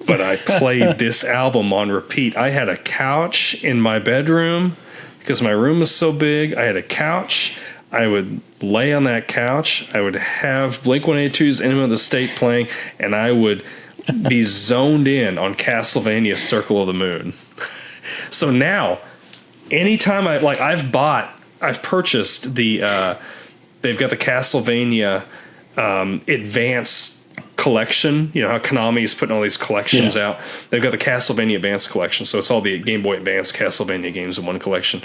But I played this album on repeat. I had a couch in my bedroom because my room was so big. I had a couch. I would lay on that couch. I would have Blink-182's Enema of the State playing, and I would be zoned in on Castlevania Circle of the Moon. So now, anytime I've purchased they've got the Castlevania Advance collection. You know how Konami is putting all these collections out. They've got the Castlevania Advance collection, so it's all the Game Boy Advance Castlevania games in one collection.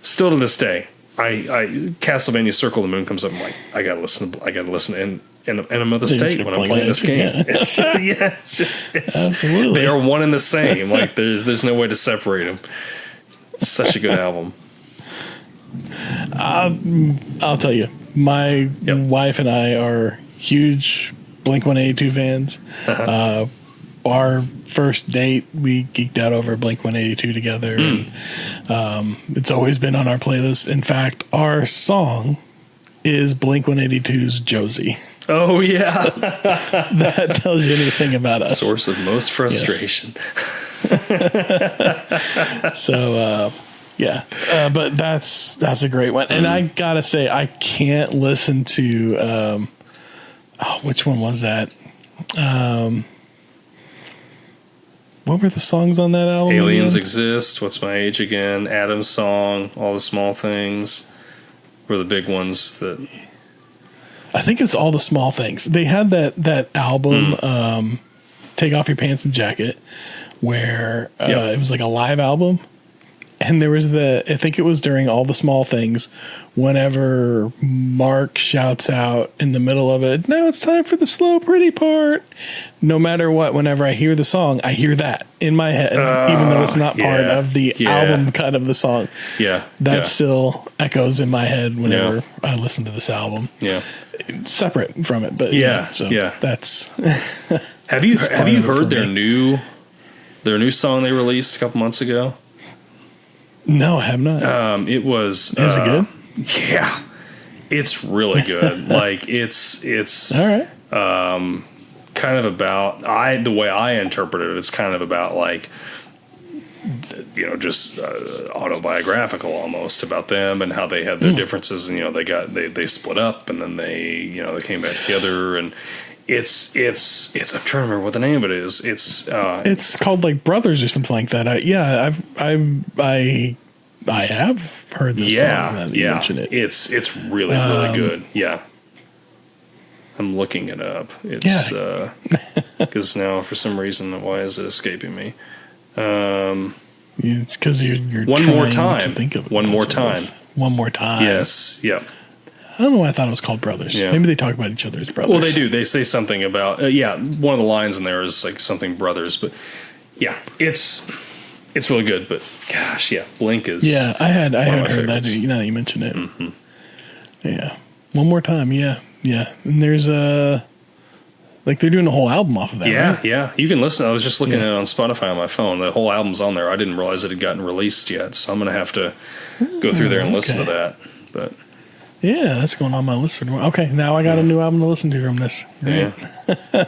Still to this day, Castlevania Circle of the Moon comes up. I'm like, I gotta listen to Enema of the State when I'm playing this game. It's absolutely, they are one and the same. Like there's no way to separate them. It's such a good album. I'll tell you, my wife and I are huge Blink-182 fans. Our first date, we geeked out over Blink-182 together, and it's always been on our playlist. In fact, our song is Blink-182's Josie. Oh yeah, That tells you anything about us. source of most frustration. So yeah, but that's a great one, and I gotta say I can't listen to which one was that? What were the songs on that album? Aliens again? Exist. What's My Age Again? Adam's Song. All the Small Things were the big ones that. I think it's All the Small Things. They had that album, Take Off Your Pants and Jacket, where it was like a live album. And there was I think it was during All the Small Things, whenever Mark shouts out in the middle of it, now it's time for the slow, pretty part. No matter what, whenever I hear the song, I hear that in my head, even though it's not part of the album cut of the song. Yeah. That still echoes in my head whenever I listen to this album. Yeah. Separate from it, but that's. Have you heard their new song they released a couple months ago? No, I have not. It was. Is it good? Yeah, it's really good. Like it's All right. kind of about the way I interpret it. It's kind of about like just autobiographical almost about them and how they had their differences, and they split up, and then they came back together, and it's I'm trying to remember what the name of it is. It's called like Brothers or something like that. I have heard this song. That you mentioned it. It's really good. Yeah. I'm looking it up. It's because now for some reason, why is it escaping me? It's because you're One More trying Time. to think of it. One More Time. One More Time. Yes. Yep. I don't know why I thut it was called Brothers. Yeah. Maybe they talk about each other as brothers. Well, they do. They say something about one of the lines in there is like something brothers, but yeah, it's really good. But gosh, Blink is I had heard favorites. that. Now that you mention it. Mm-hmm. Yeah, One More Time. Yeah. And there's like they're doing a whole album off of that. Yeah, right? yeah. You can listen. I was just looking at it on Spotify on my phone. The whole album's on there. I didn't realize it had gotten released yet, so I'm going to have to go through there and listen to that. But yeah, that's going on my list for tomorrow. Okay, now I got a new album to listen to from this. Great. Yeah.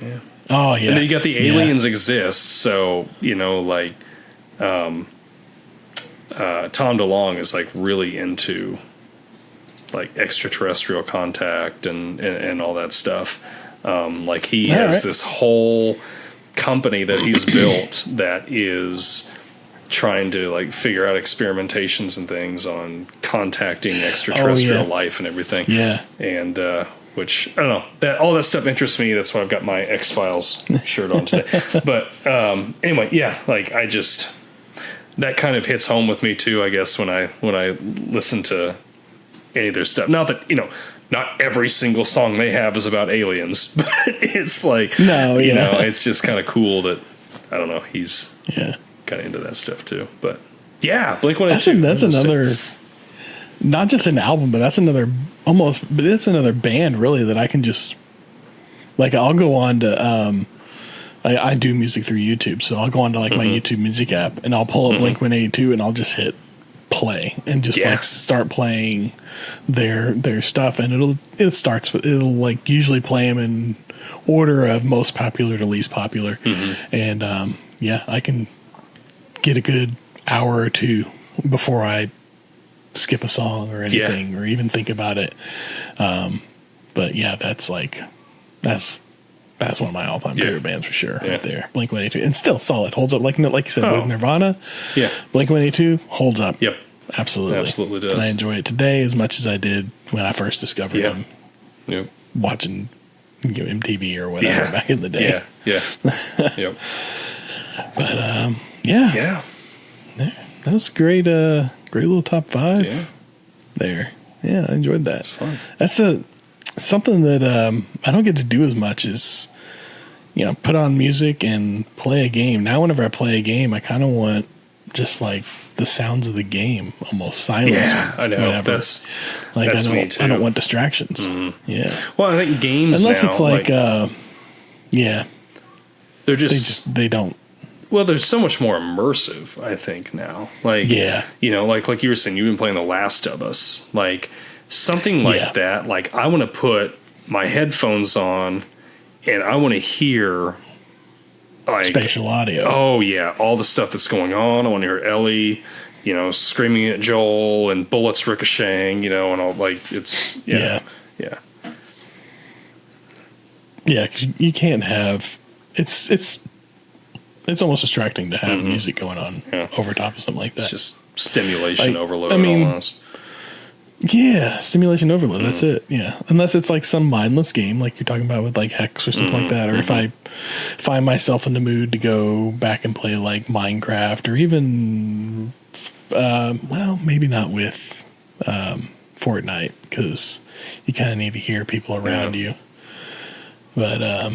Yeah. Oh yeah. And then you got the Aliens Exist. So like Tom DeLonge is like really into like extraterrestrial contact and all that stuff. Like he has this whole company that he's built that is trying to like figure out experimentations and things on contacting extraterrestrial life and everything. Yeah. And which I don't know, that all that stuff interests me. That's why I've got my X-Files shirt on today. But anyway, like I just that kind of hits home with me too, I guess, when I listen to any of their stuff. Not that, not every single song they have is about aliens, but it's like, it's just kind of cool that, I don't know, he's kind of into that stuff too. But Blink-182. That's another, not just an album, but that's another band really that I can just, like, I'll go on to, I do music through YouTube, so I'll go on to like my YouTube music app and I'll pull up Blink-182 and I'll just hit play and just like start playing their stuff, and it'll like usually play them in order of most popular to least popular, and I can get a good hour or two before I skip a song or anything or even think about it. But that's one of my all-time favorite bands for sure, right there. Blink-182, and still solid, holds up. Like you said, with Nirvana, Blink-182 holds up. Yep, absolutely does. And I enjoy it today as much as I did when I first discovered them. Yep, watching MTV or whatever back in the day. Yep. But that was great. Great little top 5 there. Yeah, I enjoyed that. It's fun. That's something that I don't get to do as much as, put on music and play a game. Now, whenever I play a game, I kind of want just like the sounds of the game, almost silence. Yeah, I know. Whatever. That's me too. I don't want distractions. Mm-hmm. Yeah. Well, I think games unless now, it's like they're just they don't. Well, they're so much more immersive, I think now. Like like you were saying, you've been playing The Last of Us, like something like that. Like I want to put my headphones on, and I want to hear like spatial audio. Oh yeah, all the stuff that's going on. I want to hear Ellie, screaming at Joel and bullets ricocheting, and all it's yeah. 'Cause you can't have it's almost distracting to have music going on over top of something like that. It's just stimulation overload. Almost. Yeah, stimulation overload. That's it. Yeah, unless it's like some mindless game, like you're talking about with like Hex or something like that, or if I find myself in the mood to go back and play like Minecraft, or even, maybe not with Fortnite, because you kind of need to hear people around you. But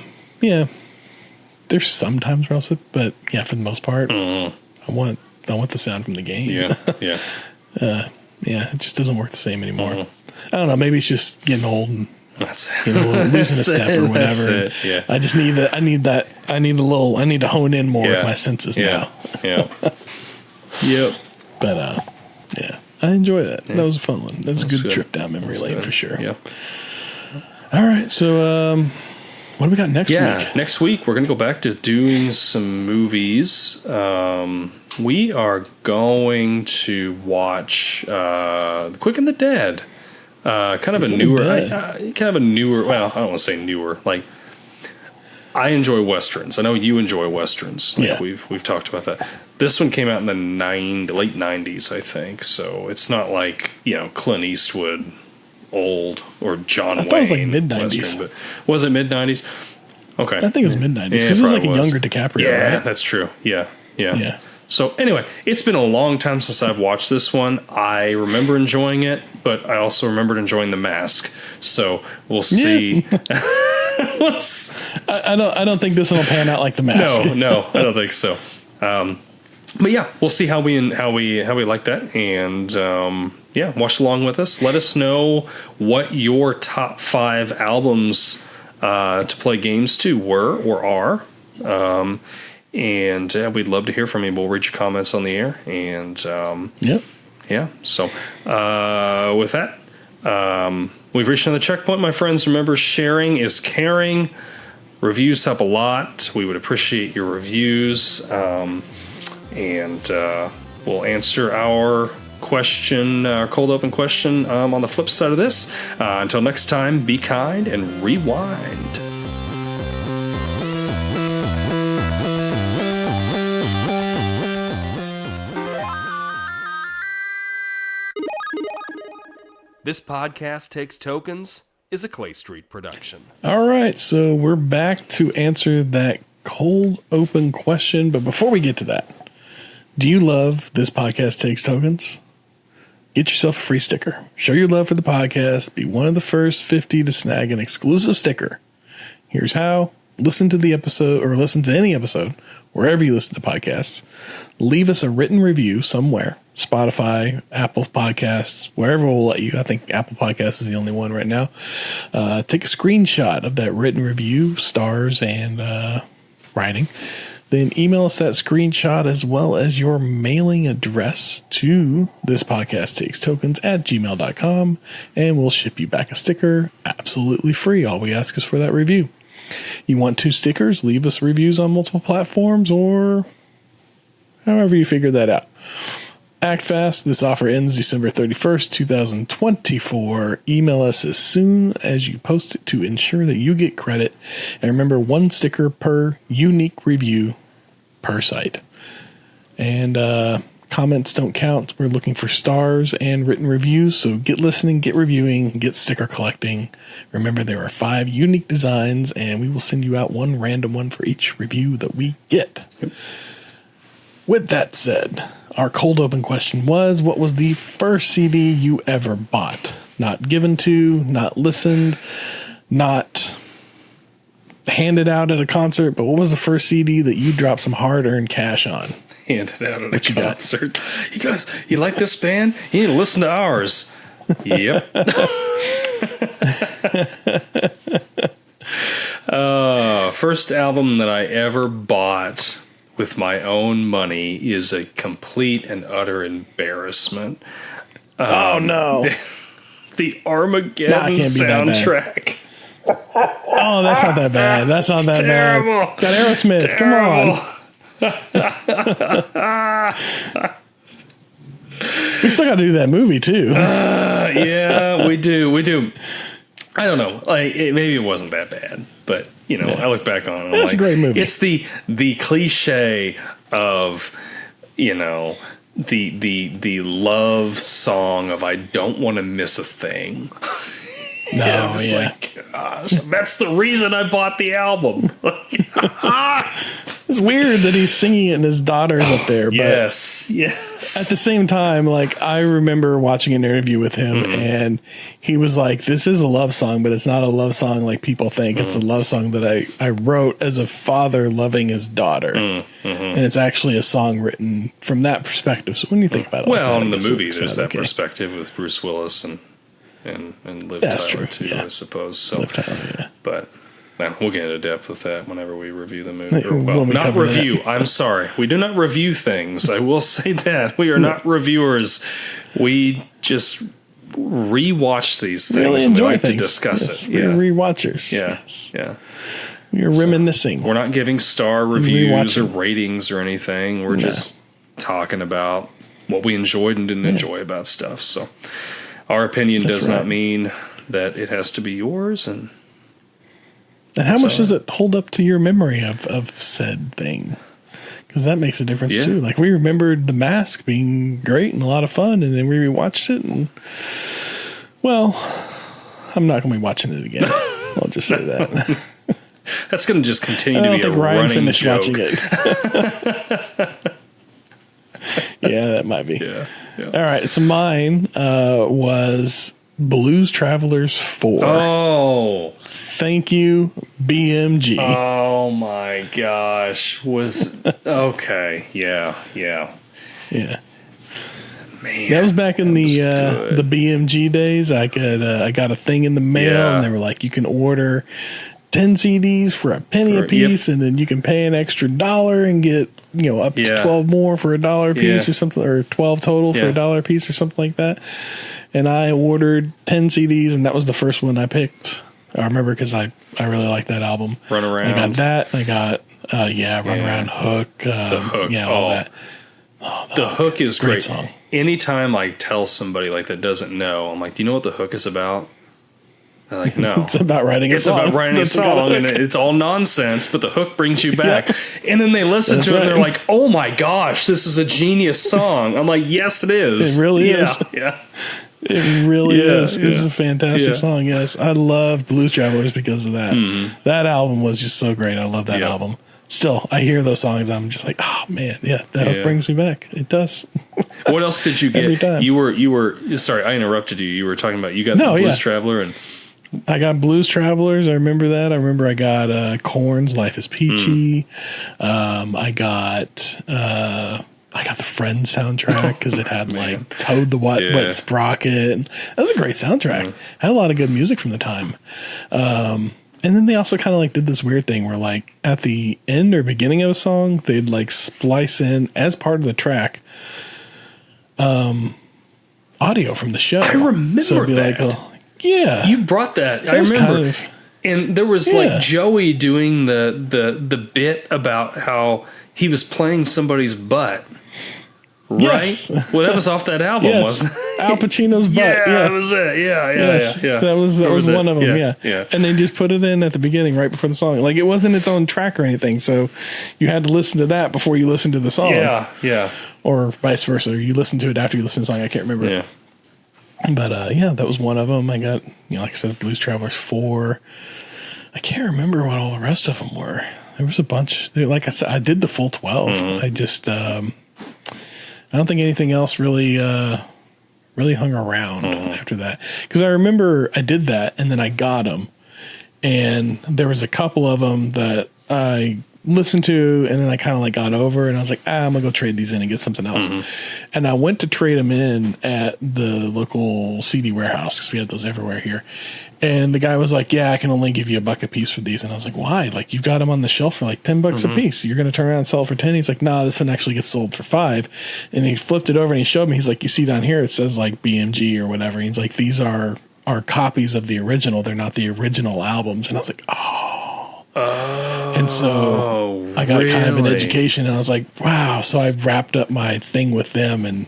there's some times where I'll sit, but for the most part, I want the sound from the game. It just doesn't work the same anymore. I don't know. Maybe it's just getting old and losing a step or whatever. I just need that. I need to hone in more with my senses now. Yep. But I enjoy that. That was a fun one. That's a good trip down memory lane for sure. Yeah. All right. So, what do we got next week? Next week we're going to go back to doing some movies. We are going to watch The Quick and the Dead. Kind of a newer. Well, I don't want to say newer. Like, I enjoy westerns. I know you enjoy westerns. Like we've talked about that. This one came out in the late '90s, I think. So it's not like Clint Eastwood old or John Wayne. I thought it was like mid '90s. But was it mid '90s? Okay, I think it was mid '90s because it was like a younger DiCaprio. Yeah, right? That's true. Yeah. So anyway, it's been a long time since I've watched this one. I remember enjoying it, but I also remembered enjoying The Mask. So we'll see. I don't think this one will pan out like The Mask. No, I don't think so. But yeah, we'll see how we like that, and watch along with us. Let us know what your top 5 albums to play games to were or are. And we'd love to hear from you. We'll read your comments on the air. And so with that, we've reached another checkpoint, my friends. Remember, sharing is caring. Reviews help a lot. We would appreciate your reviews. And we'll answer our question, our cold open question, on the flip side of this. Until next time, be kind and rewind. This Podcast Takes Tokens is a Clay Street production. All right, so we're back to answer that cold open question. But before we get to that, do you love This Podcast Takes Tokens? Get yourself a free sticker. Show your love for the podcast. Be one of the first 50 to snag an exclusive sticker. Here's how. Listen to the episode, or listen to any episode, wherever you listen to podcasts. Leave us a written review somewhere. Spotify, Apple Podcasts, wherever we'll let you. I think Apple Podcasts is the only one right now. Take a screenshot of that written review, stars and writing. Then email us that screenshot as well as your mailing address to thispodcasttakestokens@gmail.com, and we'll ship you back a sticker absolutely free. All we ask is for that review. You want 2 stickers? Leave us reviews on multiple platforms, or however you figure that out. Act fast. This offer ends December 31st, 2024. Email us as soon as you post it to ensure that you get credit. And remember, 1 sticker per unique review per site. And comments don't count. We're looking for stars and written reviews. So get listening, get reviewing, get sticker collecting. Remember, there are 5 unique designs, and we will send you out 1 random one for each review that we get. Yep. With that said, our cold open question was, what was the first CD you ever bought? Not given to, not listened, not handed out at a concert, but what was the first CD that you dropped some hard-earned cash on? Handed out at a concert. You guys, you like this band? You need to listen to ours. Yep. First album that I ever bought with my own money is a complete and utter embarrassment. Oh no. The Armageddon soundtrack. Oh, that's not that bad. That's not that terrible. bad. Got Aerosmith. Terrible. Come on. We still got to do that movie too. Yeah, we do. I don't know. Like, maybe it wasn't that bad, but I look back on it. It's a great movie. It's the cliche of, the love song of I don't want to miss a thing. No, It's like, gosh, that's the reason I bought the album. It's weird that he's singing it and his daughter's up there. But yes. at the same time, like, I remember watching an interview with him and he was like, this is a love song, but it's not a love song like people think. It's a love song that I wrote as a father loving his daughter. And it's actually a song written from that perspective. So when you think about it, Well, like in that, the movie, there's that perspective with Bruce Willis and Liv That's Tyler true, too, yeah. I suppose. So, Liv Tyler, yeah. But we'll get into depth with that whenever we review the movie. Or, When we not cover review. that. I'm sorry. We do not review things. I will say that. We are not reviewers. We just rewatch these things Really and we enjoy like things. to discuss Yes, it. we're Yeah. rewatchers. Yeah. Yes. Yeah. We're reminiscing. We're not giving star reviews or rewatching. ratings or anything. We're just talking about what we enjoyed and didn't enjoy about stuff. So our opinion does not mean that it has to be yours. And how much does it hold up to your memory of said thing? Because that makes a difference too. Like, we remembered The Mask being great and a lot of fun, and then we rewatched it, and well, I'm not going to be watching it again. I'll just say that. That's going to just continue I to don't be a think Ryan running finished joke. watching it. Yeah, that might be. Yeah. All right, so mine was Blues Travelers 4. Oh. Thank you, BMG. Oh my gosh. Okay. Yeah. Yeah. Man. That was back in the good. BMG days. I got a thing in the mail, Yeah. and they were like, you can order 10 CDs for a penny a piece, and then you can pay an extra $1 and get up to 12 more for $1 a piece or something, or 12 total for $1 a piece or something like that. And I ordered 10 CDs, and that was the first one I picked. I remember because I really like that album. Run Around. I got that. I got Run Around, Hook. The Hook. Yeah, all that. The Hook is great. Song. Anytime I tell somebody like that doesn't know, I'm like, do you know what The Hook is about? They're like, no. It's about writing a song. It's about writing a song, and it's all nonsense, but the hook brings you back. Yeah. And then they listen to it, and they're like, oh my gosh, this is a genius song. I'm like, yes, it is. It really is. Yeah. It really is. It's a fantastic song, yes. I love Blues Travelers because of that. That album was just so great. I love that album. Still, I hear those songs, I'm just like, oh man, that hook brings me back. It does. What else did you get? Every time. You were sorry, I interrupted you. You were talking about you got the Blues Traveler and I got Blues Travelers. I remember that. I remember I got Korn's Life is Peachy. I got the Friends soundtrack because it had like Toad the Wet Sprocket. That was a great soundtrack. Had a lot of good music from the time. And then they also kind of like did this weird thing where like at the end or beginning of a song, they'd like splice in as part of the track audio from the show. I remember so it'd be that. Like yeah. You brought that. I remember. Kind of, and there was like Joey doing the bit about how he was playing somebody's butt. Right? Yes. Well, that was off that album, wasn't it? Al Pacino's butt. Yeah, Yeah, that was it. Yeah. That was one of them. Yeah. And they just put it in at the beginning, right before the song. Like it wasn't its own track or anything, so you had to listen to that before you listened to the song. Yeah. Or vice versa. You listen to it after you listen to the song. I can't remember. Yeah. But that was one of them. I got, like I said, Blues Travelers 4. I can't remember what all the rest of them were. There was a bunch. Like I said, I did the full 12. I just, I don't think anything else really hung around after that. Because I remember I did that and then I got them. And there was a couple of them that I listened to and then I kind of like got over and I was like, I'm going to go trade these in and get something else. And I went to trade them in at the local CD warehouse because we had those everywhere here. And the guy was like, I can only give you $1 a piece for these. And I was like, why? Like, you've got them on the shelf for like $10 a piece. You're going to turn around and sell it for 10. He's like, nah, this one actually gets sold for 5. And he flipped it over and he showed me, he's like, you see down here, it says like BMG or whatever. He's like, these are are copies of the original. They're not the original albums. And I was like, oh. And so I got kind of an education, and I was like, wow. So I wrapped up my thing with them, and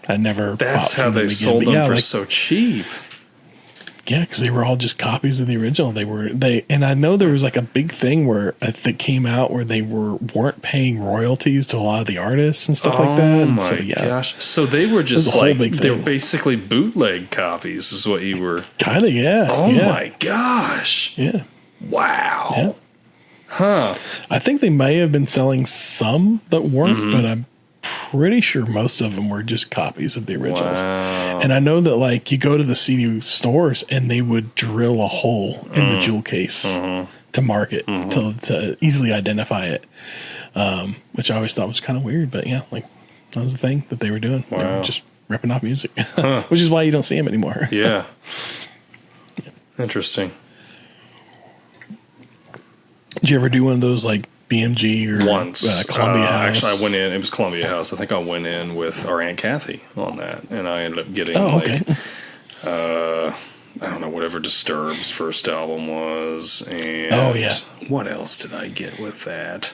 I never. That's how they sold them for so cheap. Yeah, because they were all just copies of the original. And I know there was like a big thing where that came out where they weren't paying royalties to a lot of the artists and stuff like that. Oh And my gosh! So they were just like they were basically bootleg copies, is what you were. Kind of, yeah. Oh my gosh! Yeah. Wow. Yeah. Huh. I think they may have been selling some that weren't, but I'm pretty sure most of them were just copies of the originals. Wow. And I know that like you go to the CD stores and they would drill a hole in the jewel case to mark it, to easily identify it, which I always thought was kind of weird. But yeah, like that was the thing that they were doing. Wow. They were just ripping off music, which is why you don't see them anymore. Yeah. Interesting. Did you ever do one of those like BMG or once Columbia House? Actually, I went in. It was Columbia House. I think I went in with our Aunt Kathy on that, and I ended up getting I don't know, whatever Disturbed's first album was, and what else did I get with that?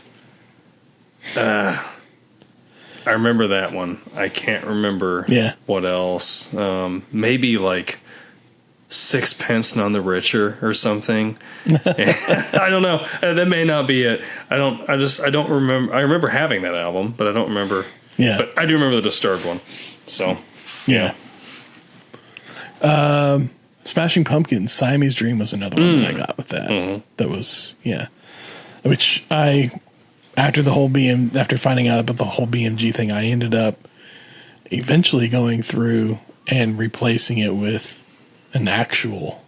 I remember that one. I can't remember what else. Maybe like Sixpence None the Richer or something. I don't know. That may not be it. I don't remember. I remember having that album, but I don't remember. Yeah. But I do remember the Disturbed one. So, yeah. Smashing Pumpkins, Siamese Dream was another one that I got with that. That was, which after finding out about the whole BMG thing, I ended up eventually going through and replacing it with an actual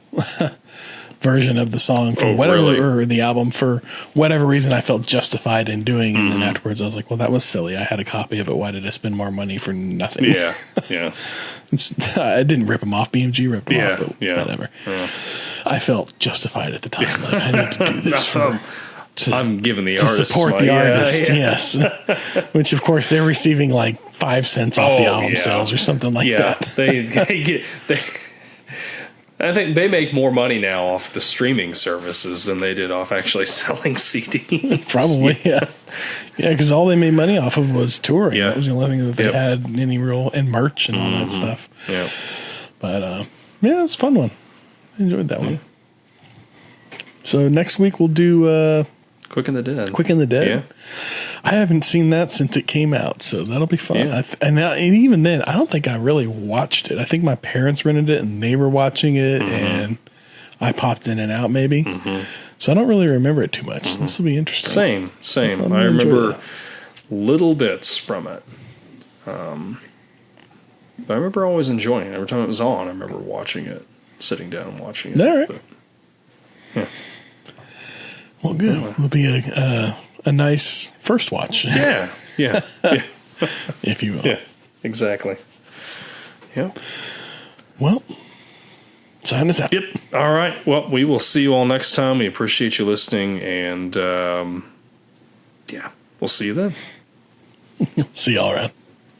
version of the song for or the album for whatever reason I felt justified in doing. And then afterwards I was like, well, that was silly. I had a copy of it. Why did I spend more money for nothing? Yeah. Yeah. I didn't rip them off. BMG ripped them off, but whatever. Yeah. I felt justified at the time. Like, I need to do this I'm giving the to artist support the artist, yes. Which of course they're receiving like 5 cents off the album sales or something like that. they get I think they make more money now off the streaming services than they did off actually selling CDs. Probably, yeah. Yeah, because all they made money off of was touring. Yeah. That was the only thing that they had any real, and merch and all that stuff. Yeah. But, it's a fun one. I enjoyed that one. So next week we'll do Quick and the Dead. Quick and the Dead. Yeah. I haven't seen that since it came out, so that'll be fun. Yeah. And even then, I don't think I really watched it. I think my parents rented it, and they were watching it, and I popped in and out maybe. So I don't really remember it too much. This will be interesting. Same. I remember little bits from it. But I remember always enjoying it. Every time it was on, I remember watching it, sitting down and watching it. All right. But, yeah. Well, good. It'll be a nice first watch. Yeah. If you will. Yeah, exactly. Yep. Well, sign us out. Yep. All right. Well, we will see you all next time. We appreciate you listening, and we'll see you then. See y'all around.